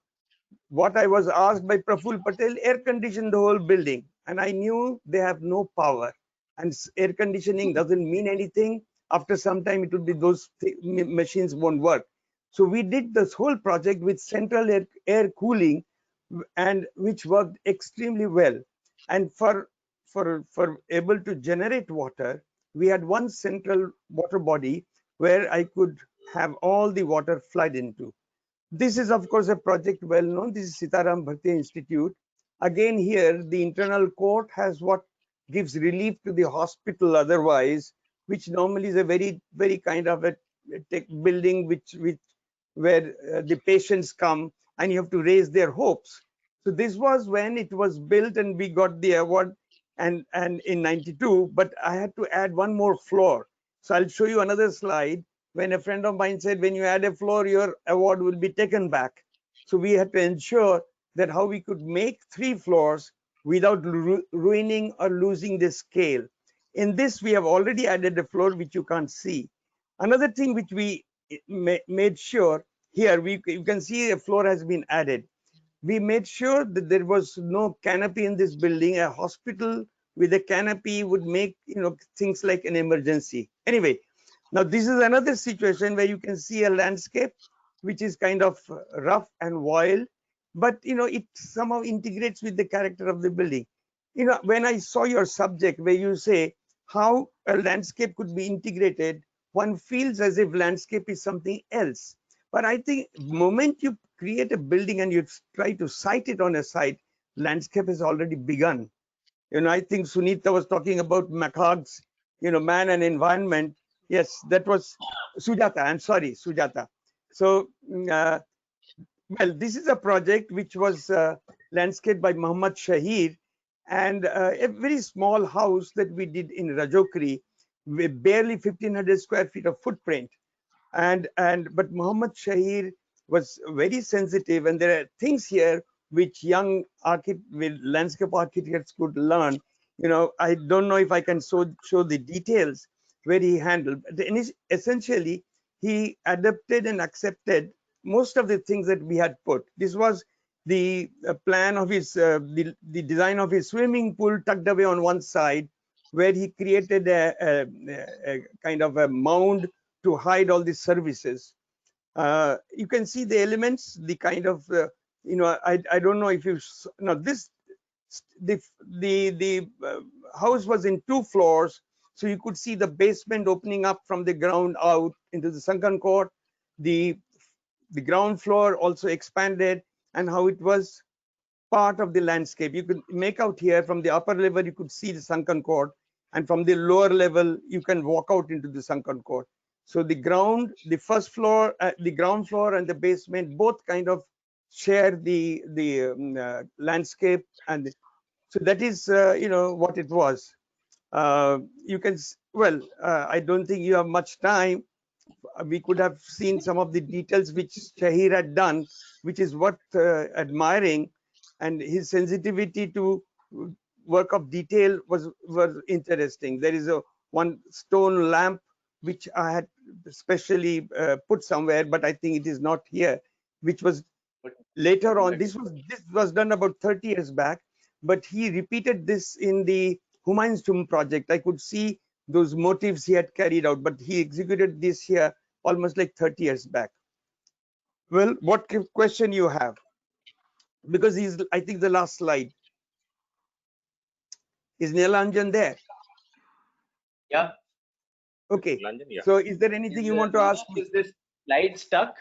what I was asked by Praful Patel, air condition the whole building. And I knew they have no power. And air conditioning doesn't mean anything. After some time, it will be those machines won't work. So we did this whole project with central air cooling, and which worked extremely well. And for able to generate water, we had one central water body where I could have all the water flood into. This is, of course, a project well known. This is Sitaram Bharti Institute. Again, here, the internal court has what gives relief to the hospital otherwise, which normally is a very, very kind of a building where the patients come and you have to raise their hopes. So this was when it was built and we got the award and in 92, but I had to add one more floor. So I'll show you another slide. When a friend of mine said, when you add a floor, your award will be taken back. So we had to ensure that how we could make 3 floors without ruining or losing the scale. In this, we have already added a floor which you can't see. Another thing which we made sure here, you can see a floor has been added. We made sure that there was no canopy in this building. A hospital with a canopy would make, things like an emergency. Anyway, now this is another situation where you can see a landscape which is kind of rough and wild, but it somehow integrates with the character of the building. When I saw your subject where you say how a landscape could be integrated, one feels as if landscape is something else. But I think moment you create a building and you try to site it on a site, landscape has already begun. I think Sunita was talking about McHugh's, man and environment. Yes, that was Sujata. I'm sorry, Sujata. So, well, this is a project which was landscaped by Muhammad Shahir, and a very small house that we did in Rajokri with barely 1,500 square feet of footprint. But Muhammad Shahir was very sensitive, and there are things here which young landscape architects could learn. I don't know if I can show the details where he handled, but essentially he adapted and accepted most of the things that we had put. This was the plan of his, the design of his swimming pool tucked away on one side, where he created a kind of a mound to hide all these services. You can see the elements, the kind of, I don't know if you, now this, the house was in 2 floors. So you could see the basement opening up from the ground out into the sunken court. The ground floor also expanded, and how it was part of the landscape. You could make out here from the upper level, you could see the sunken court, and from the lower level, you can walk out into the sunken court. So the first floor, the ground floor and the basement both kind of share the landscape, and so that is what it was. You can, well, I don't think you have much time. We could have seen some of the details which Shahir had done, which is worth admiring, and his sensitivity to work of detail was interesting. There is one stone lamp which I had specially put somewhere, but I think it is not here, which was later on. This was done about 30 years back, but he repeated this in the Humayun's Tomb project. I could see those motifs he had carried out, but he executed this here almost like 30 years back. Well, what question you have? Because he's, I think, the last slide. Is Nilanjan there? Yeah. Okay. Nilanjan, yeah. So is there anything you want to ask me? Is this slide stuck?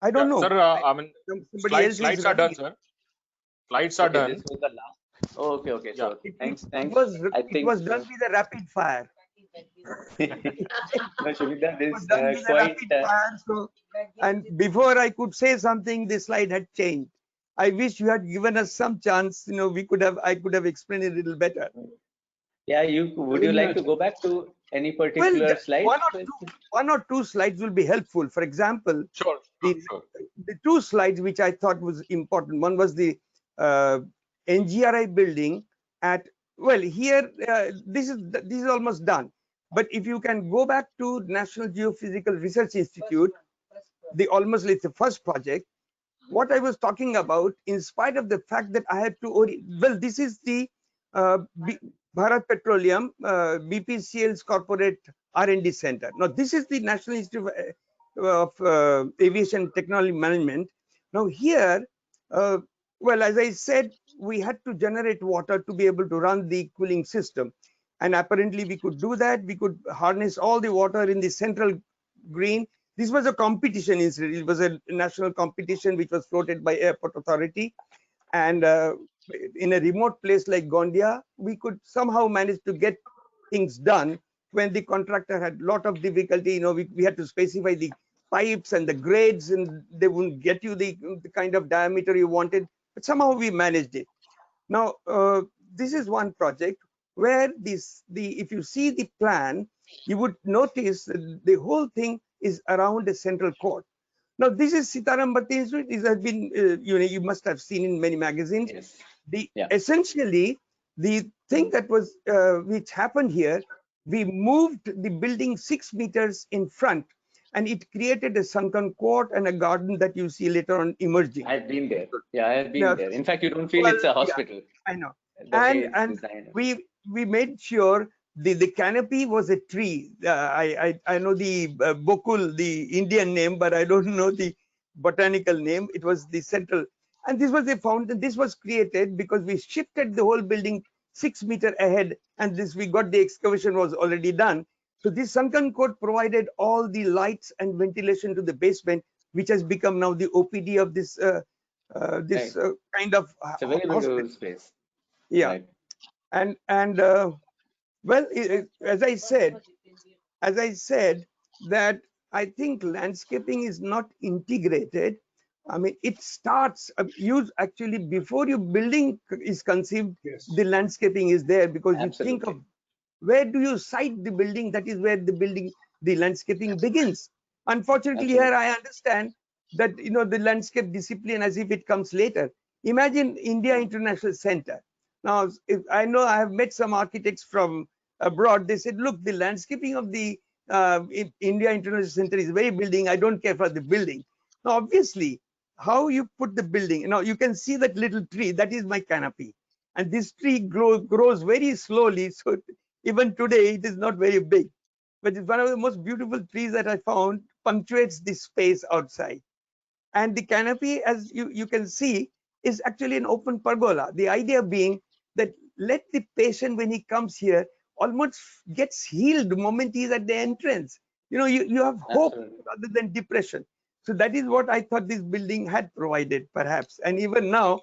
I don't know. Sir, I mean, slides are done, it. sir. Slides are done. This was the last. Oh, okay, okay. Yeah. So thanks. It was done with a rapid fire. No, Shubhita, this Was done with a quite. rapid fire, so, and before I could say something, the slide had changed. I wish you had given us some chance. I could have explained it a little better. Yeah, would you like to go back to any particular slide? One or two slides will be helpful. For example, Sure. The 2 slides which I thought was important. One was the NGRI building at, well, here this is almost done. But if you can go back to National Geophysical Research Institute, almost like the first project, what I was talking about, in spite of the fact that I had to, well, this is the Bharat Petroleum, BPCL's corporate R&D center. Now, this is the National Institute of Aviation Technology Management. Now here, well, as I said, we had to generate water to be able to run the cooling system. And apparently we could do that. We could harness all the water in the central green. This was a competition incident. It was a national competition which was floated by Airport Authority. And in a remote place like Gondia, we could somehow manage to get things done when the contractor had a lot of difficulty. We had to specify the pipes and the grades, and they wouldn't get you the kind of diameter you wanted, but somehow we managed it. Now, this is one project where if you see the plan, you would notice that the whole thing is around a central court. Now, this is Sitaram Bhatti Institute. This has been, you must have seen in many magazines. Yes. Essentially, the thing that was, which happened here, we moved the building 6 meters in front, and it created a sunken court and a garden that you see later on emerging. I've been there. Yeah, I have been there. In fact, you don't feel it's a hospital. Yeah, I know. The way and it's and designed. we made sure the canopy was a tree. I know the bokul, the Indian name, but I don't know the botanical name. It was the central, and this was the fountain. This was created because we shifted the whole building 6 meters ahead, and this we got the excavation was already done. So this sunken coat provided all the lights and ventilation to the basement, which has become now the OPD of this Right. kind of It's a very hospital. beautiful space. Yeah, Right. and well, as I said, that I think landscaping is not integrated. I mean, it starts use actually before your building is conceived, Yes. the landscaping is there, because you think Absolutely. of where do you site the building. That is where the landscaping begins. Unfortunately, here Absolutely. I understand that the landscape discipline as if it comes later. Imagine India International Center. Now, if I know, I have met some architects from abroad. They said, look, the landscaping of the India International Center is very building. I don't care for the building. Now, obviously, how you put the building, you can see that little tree, that is my canopy. And this tree grows very slowly. So even today, it is not very big. But it's one of the most beautiful trees that I found, punctuates the space outside. And the canopy, as you can see, is actually an open pergola. The idea being that let the patient, when he comes here, almost gets healed the moment he's at the entrance. You have hope Absolutely. rather than depression. So that is what I thought this building had provided, perhaps. And even now,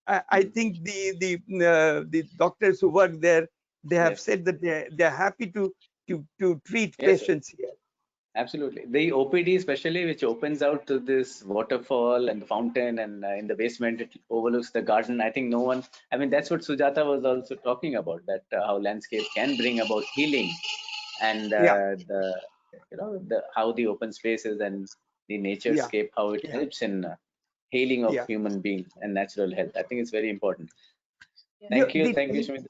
I think the doctors who work there, they have Yes. said that they're happy to treat Yes. patients here. Absolutely. The OPD especially, which opens out to this waterfall and the fountain, and in the basement, it overlooks the garden. I think no one, I mean, that's what Sujata was also talking about, that how landscape can bring about healing, and Yeah, how the open spaces and the nature yeah, scape, how it yeah, helps in healing of yeah. human beings and natural health. I think it's very important. Thank you. Thank you, Shmita.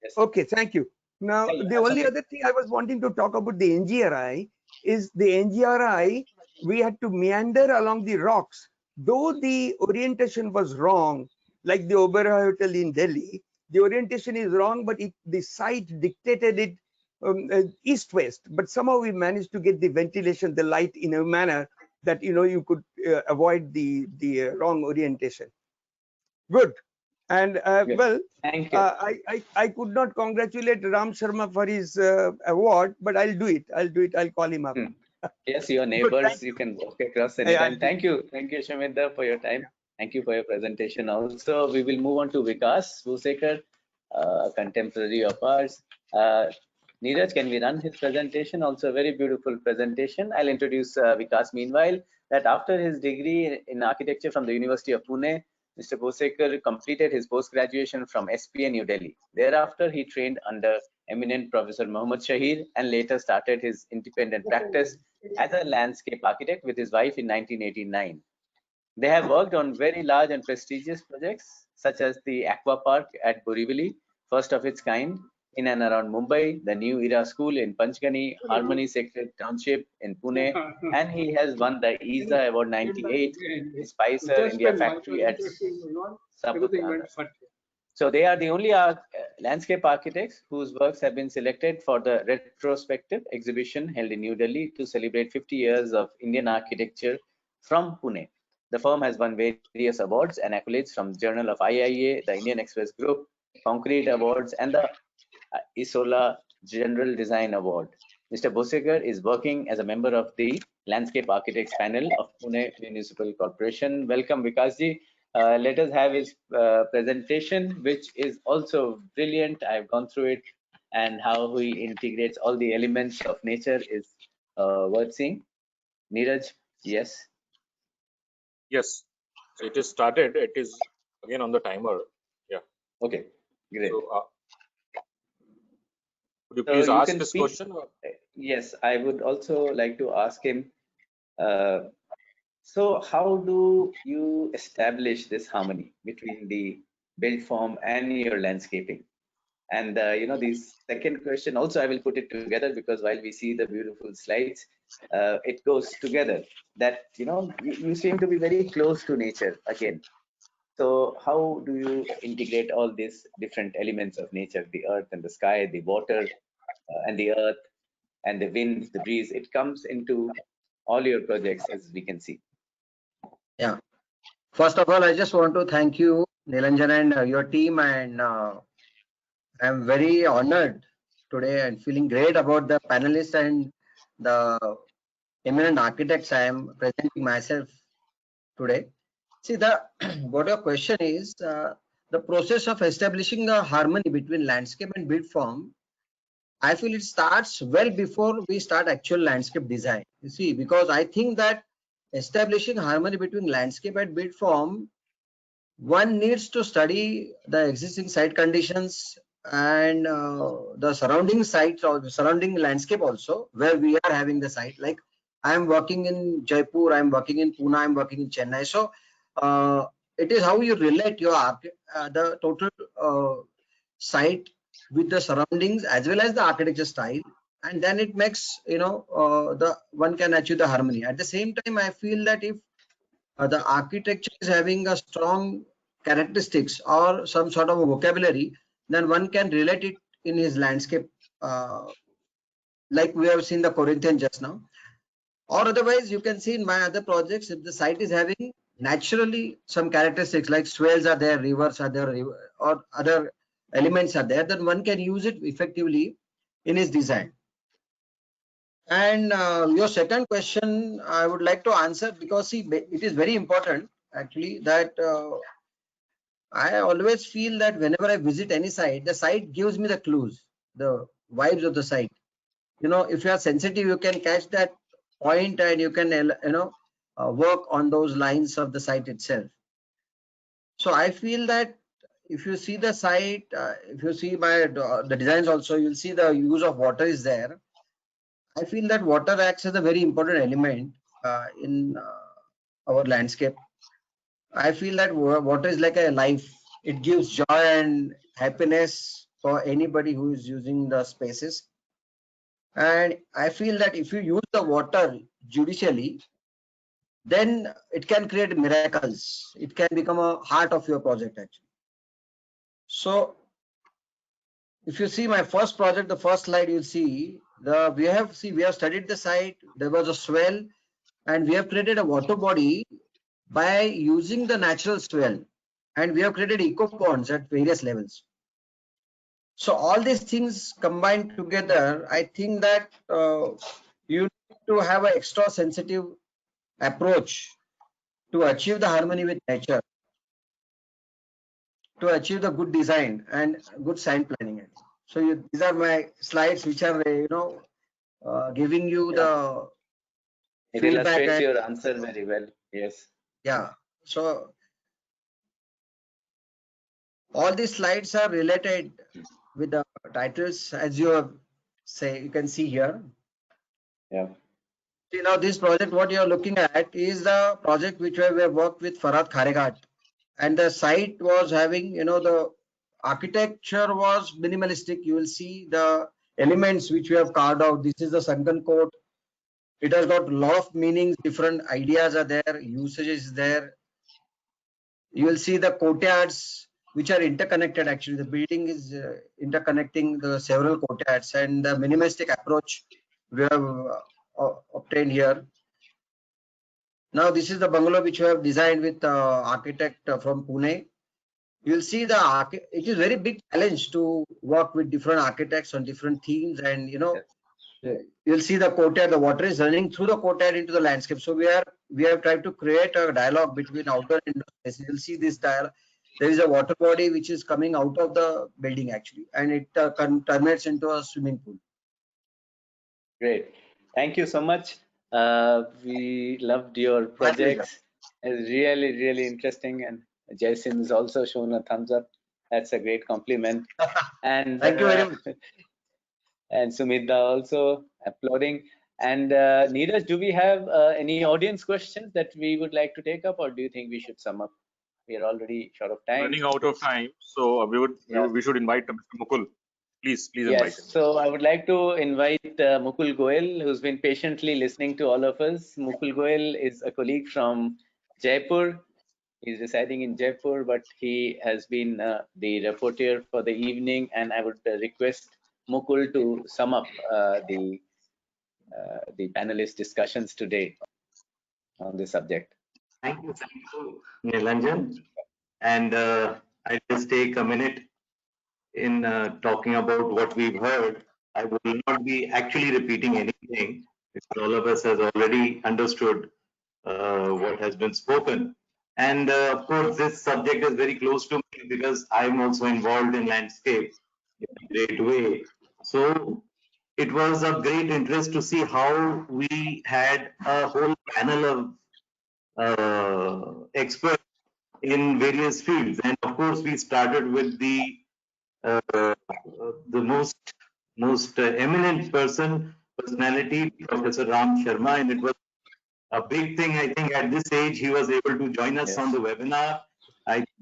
Yes. Okay, thank you. Now, Yeah, you the have only something? other thing I was wanting to talk about the NGRI is the NGRI, we had to meander along the rocks. Though the orientation was wrong, like the Oberoi Hotel in Delhi, the orientation is wrong, but the site dictated it east-west. But somehow we managed to get the ventilation, the light in a manner that you could avoid the wrong orientation. Good. And Good. well, Thank you. I could not congratulate Ram Sharma for his award, but I'll do it. I'll call him up. Hmm. Yes, your Good. neighbors, Thank you you. can walk across I'll anytime. do it. Thank you. Thank you, Shamita, for your time. Thank you for your presentation. Also, we will move on to Vikas Vusekar, contemporary of ours. Neeraj, can we run his presentation? Also, a very beautiful presentation. I'll introduce Vikas meanwhile, that after his degree in architecture from the University of Pune, Mr. Vusekar completed his post-graduation from SPA New Delhi. Thereafter, he trained under eminent Professor Mohammad Shahir and later started his independent practice as a landscape architect with his wife in 1989. They have worked on very large and prestigious projects such as the Aqua Park at Borivali, first of its kind in and around Mumbai, the New Era School in Panchgani, Harmony Sacred Township in Pune, and he has won the ISA Award 98, the Spicer Just India when Factory at everything went Saputara. fun. So they are the only landscape architects whose works have been selected for the retrospective exhibition held in New Delhi to celebrate 50 years of Indian architecture from Pune. The firm has won various awards and accolades from Journal of IIA, the Indian Express Group, Concrete Awards, and the Isola General Design Award. Mr. Bosekar is working as a member of the Landscape Architects Panel of Pune Municipal Corporation. Welcome, Vikasji. Let us have his presentation, which is also brilliant. I've gone through it, and how he integrates all the elements of nature is worth seeing. Neeraj, yes. Yes. So it is started. It is again on the timer. Yeah. Okay, great. So could you So please you ask can this speak. question? Yes, I would also like to ask him. So how do you establish this harmony between the built form and your landscaping? And the second question also I will put it together, because while we see the beautiful slides, it goes together that you seem to be very close to nature again. So how do you integrate all these different elements of nature, the earth and the sky, the water and the earth and the wind, the breeze? It comes into all your projects, as we can see. Yeah. First of all, I just want to thank you, Nilanjan, and your team, and I'm very honored today and feeling great about the panelists and the eminent architects I am presenting myself today. See, the what your question is, the process of establishing a harmony between landscape and built form. I feel it starts well before we start actual landscape design. You see, because I think that establishing harmony between landscape and built form, one needs to study the existing site conditions and the surrounding sites or the surrounding landscape also, where we are having the site. Like I am working in Jaipur, I am working in Pune, I am working in Chennai. So it is how you relate your the total site with the surroundings as well as the architecture style, and then it makes, you know, the one can achieve the harmony. At the same time, I feel that if the architecture is having a strong characteristics or some sort of a vocabulary, then one can relate it in his landscape, like we have seen the Corinthian just now. Or otherwise, you can see in my other projects, if the site is having naturally some characteristics like swells are there, rivers are there, or other elements are there, then one can use it effectively in his design. And your second question, I would like to answer, because see, it is very important actually that I always feel that whenever I visit any site, the site gives me the clues, the vibes of the site. You know, if you are sensitive, you can catch that point and you can, you know, work on those lines of the site itself. So I feel that if you see the site, if you see my the designs also, you'll see the use of water is there. I feel that water acts as a very important element in our landscape. I feel that water is like a life. It gives joy and happiness for anybody who is using the spaces. And I feel that if you use the water judicially, then it can create miracles. It can become a heart of your project actually. So if you see my first project, the first slide, you'll see we have studied the site. There was a swell, and we have created a water body by using the natural swell, and we have created eco ponds at various levels. So all these things combined together, I think that you need to have an extra sensitive approach to achieve the harmony with nature, to achieve the good design and good site planning. So these are my slides, which are, you know, giving you the It feedback. illustrates your answer very well. Yes. Yeah. So all these slides are related with the titles, as you have you can see here. Yeah. See, now this project, what you are looking at is the project which we have worked with Farhad Khareghat, and the site was having, you know, the architecture was minimalistic. You will see the elements which we have carved out. This is the sunken court. It has got a lot of meanings, different ideas are there, usages there. You will see the courtyards which are interconnected. Actually, the building is interconnecting the several courtyards, and the minimalistic approach we have obtained here. Now, this is the bungalow which we have designed with architect from Pune. You'll see it is very big challenge to work with different architects on different themes, and you know, you'll see the courtyard, the water is running through the courtyard into the landscape. So we have tried to create a dialogue between outdoor and indoor spaces. You'll see this dialogue. There is a water body which is coming out of the building actually, and it terminates into a swimming pool. Great. Thank you so much. We loved your projects. It's really, really interesting. And Jason has also shown a thumbs up. That's a great compliment. And thank you very much. And Sumita also applauding. And Neeraj, do we have any audience questions that we would like to take up, or do you think we should sum up? We are already short of time. Running out of time, so we should invite Mr. Mukul. Please invite him. So I would like to invite Mukul Goel, who's been patiently listening to all of us. Mukul Goel is a colleague from Jaipur. He's residing in Jaipur, but he has been the rapporteur for the evening, and I would request Mukul to sum up the panelist discussions today on this subject. Thank you, Nilanjan. And I'll just take a minute in talking about what we've heard. I will not be actually repeating anything because all of us has already understood what has been spoken. And of course, this subject is very close to me because I'm also involved in landscape in a great way. So it was of great interest to see how we had a whole panel of experts in various fields. And of course, we started with the most eminent personality, Professor Ram Sharma, and it was a big thing. I think at this age he was able to join us on the webinar.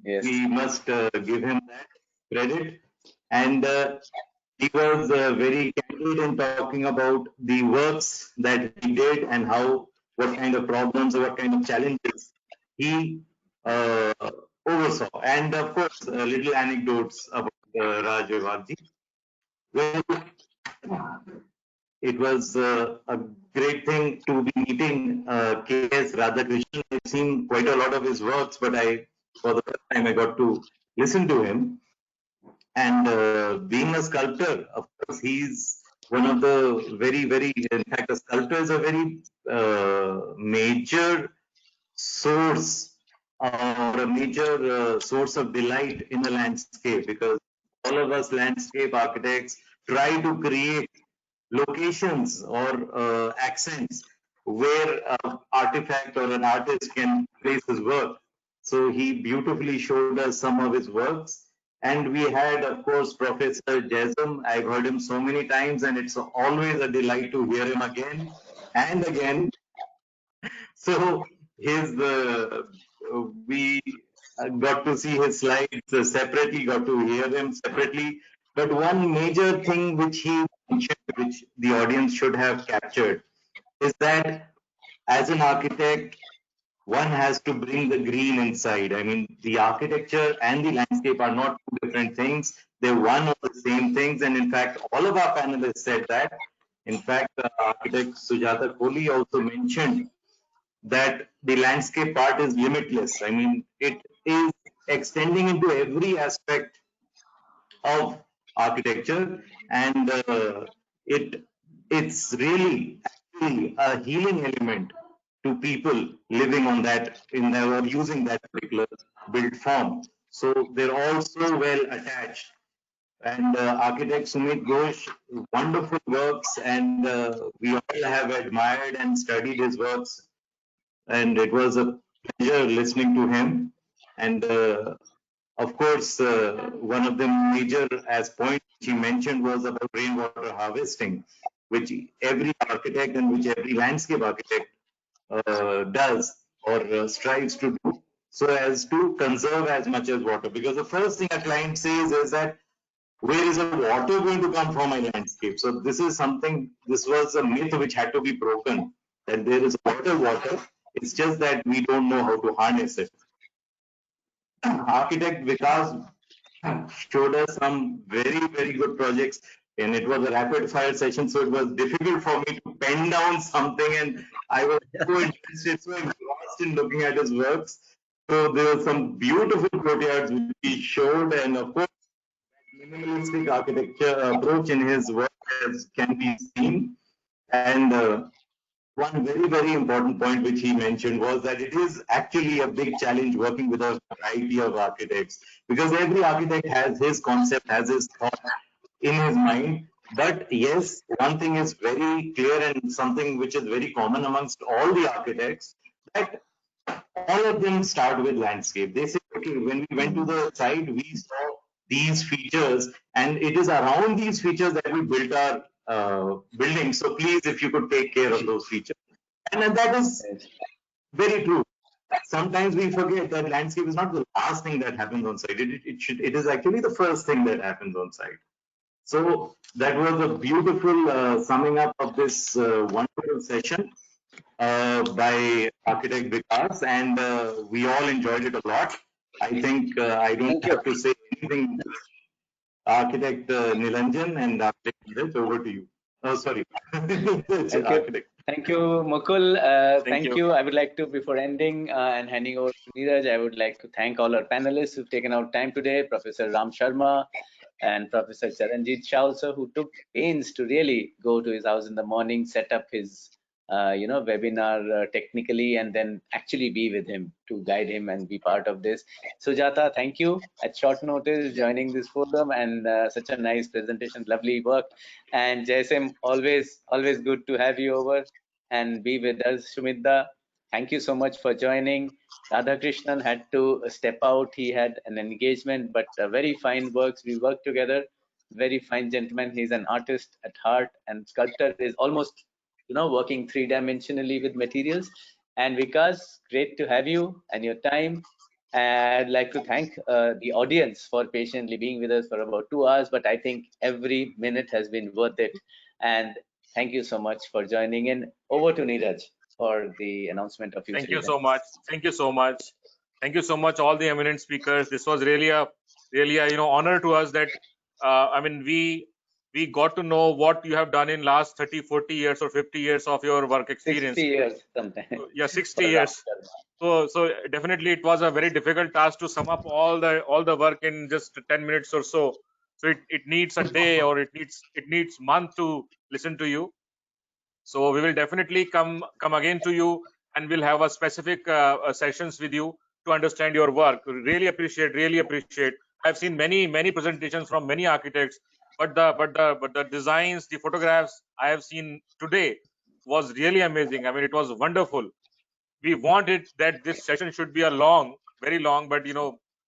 We must give him that credit. And he was very candid in talking about the works that he did and what kind of problems or what kind of challenges he oversaw. And of course, little anecdotes about Raj Vivagji. Well, it was a great thing to be meeting K.S. Radhakrishnan. I've seen quite a lot of his works, but for the first time, I got to listen to him. And being a sculptor, of course, he's one of the in fact, a sculptor is a very major source or a major source of delight in the landscape, because all of us landscape architects try to create locations or accents where an artifact or an artist can place his work. So he beautifully showed us some of his works. And we had, of course, Professor Jesam. I've heard him so many times, and it's always a delight to hear him again and again. So we got to see his slides separately, got to hear him separately. But one major thing which he mentioned, which the audience should have captured, is that as an architect, one has to bring the green inside. I mean, the architecture and the landscape are not two different things. They're one of the same things. And in fact, all of our panelists said that. In fact, architect Sujata Kohli also mentioned that the landscape part is limitless. I mean, it is extending into every aspect of architecture, and it's really actually a healing element to people living on that or using that particular built form. So they're all so well attached. And architect Sumit Ghosh, wonderful works, and we all have admired and studied his works. And it was a pleasure listening to him. And of course, one of the major points he mentioned was about rainwater harvesting, which every architect and which every landscape architect does or strives to do, so as to conserve as much as water. Because the first thing a client says is that, where is the water going to come from my landscape? So this was a myth which had to be broken, that there is water. It's just that we don't know how to harness it. Architect Vikas showed us some very good projects, and it was a rapid fire session, so it was difficult for me to pen down something, and I was so interested, so engrossed in looking at his works. So there were some beautiful courtyards which he showed, and of course, minimalistic architecture approach in his work can be seen. And one very important point which he mentioned was that it is actually a big challenge working with a variety of architects, because every architect has his concept, has his thought in his mind. But yes, one thing is very clear and something which is very common amongst all the architects, that all of them start with landscape. They say, okay, when we went to the site, we saw these features, and it is around these features that we built our building. So please, if you could take care of those features. And that is very true. Sometimes we forget that landscape is not the last thing that happens on site. It is actually the first thing that happens on site. So that was a beautiful summing up of this wonderful session. by architect Vikas, and we all enjoyed it a lot. I think I don't Thank you. have to say anything. Architect Nilanjan and architect Neeraj, over to you. Oh, sorry. Thank you. Architect. Thank you, Mukul. Thank Thank you. you. I would like to, before ending and handing over to Neeraj, I would like to thank all our panelists who've taken out time today, Professor Ram Sharma and Professor Charanjit Shah also, who took pains to really go to his house in the morning, set up his webinar technically, and then actually be with him to guide him and be part of this. Sujata, thank you at short notice joining this forum, and such a nice presentation, lovely work. And Jaisim, always good to have you over and be with us. Shumidda, thank you so much for joining. Radhakrishnan had to step out. He had an engagement, but very fine works. We worked together. Very fine gentleman. He's an artist at heart, and sculptor is almost, working three-dimensionally with materials. And Vikas, great to have you and your time. And I'd like to thank the audience for patiently being with us for about 2 hours, but I think every minute has been worth it. And thank you so much for joining in. Over to Neeraj for the announcement of future Thank you events. so much. Thank you so much. Thank you so much, all the eminent speakers. This was really a honor to us that we got to know what you have done in last 30, 40 years or 50 years of your work experience. 60 years sometimes. Yeah, 60 years. So definitely it was a very difficult task to sum up all the work in just 10 minutes or so. So it needs a day, or it needs month to listen to you. So we will definitely come again to you, and we'll have a specific sessions with you to understand your work. Really appreciate. I've seen many presentations from many architects, but the designs, the photographs I have seen today was really amazing. I mean, it was wonderful. We wanted that this session should be very long, but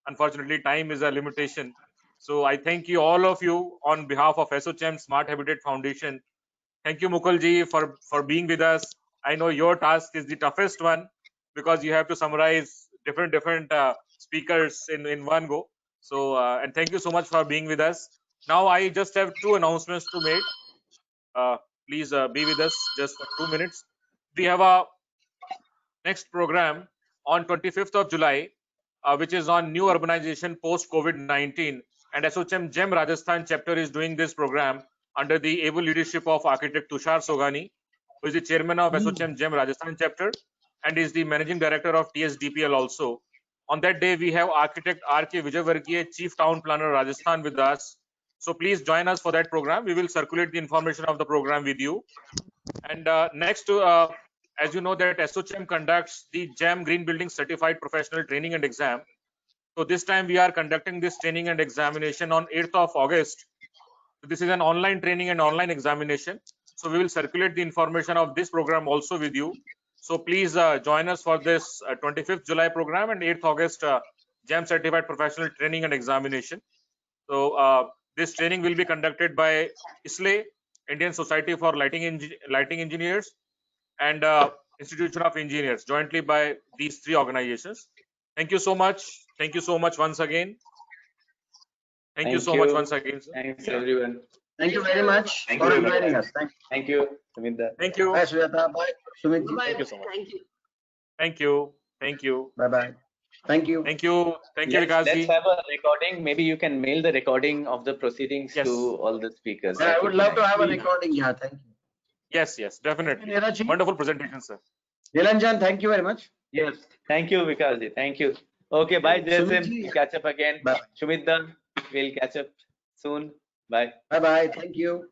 unfortunately time is a limitation. So I thank you, all of you, on behalf of ASSOCHAM Smart Habitat Foundation. Thank you, Mukulji, for being with us. I know your task is the toughest one, because you have to summarize different speakers in one go. So and thank you so much for being with us. Now I just have 2 announcements to make. Please be with us just for 2 minutes. We have a next program on 25th of July, which is on new urbanization post COVID-19, and ASSOCHAM GEM Rajasthan chapter is doing this program under the able leadership of architect Tushar Sogani, who is the chairman of ASSOCHAM GEM Rajasthan chapter and is the managing director of TSDPL also. On that day, we have architect R.K. Vijayvargiya, chief town planner Rajasthan, with us. So please join us for that program. We will circulate the information of the program with you. And next, as you know, that ASSOCHAM conducts the GEM Green Building Certified Professional Training and Exam. So this time we are conducting this training and examination on 8th of August. So this is an online training and online examination. So we will circulate the information of this program also with you. So please join us for this 25th July program and 8th August GEM Certified Professional Training and Examination. So this training will be conducted by ISLE, Indian Society for Lighting Engineers, and Institution of Engineers, jointly by these 3 organizations. Thank you so much. Thank you so much once again. Thank you so much once again, sir. Thanks, everyone. Thank you very much Thank for you. inviting us. Thank you, Sumita. Thank you. Bye, Sujata. Bye, Sumit. Bye. Thank you so much. Thank you. Thank you. Thank you. Bye bye. Thank you. Thank you. Thank you, Let's Vikasji. have a recording. Maybe you can mail the recording of the proceedings Yes. to all the speakers. Yeah, That I would be love to nice. have a recording. Yeah, thank you. Yes, definitely. Neeraj ji. Wonderful presentation, sir. Nilanjan, thank you very much. Yes. Thank you, Vikasji. Thank you. Okay, bye, Jason. Sumitji. We'll catch up again. Bye. Shumita, we'll catch up soon. Bye. Bye bye. Thank you.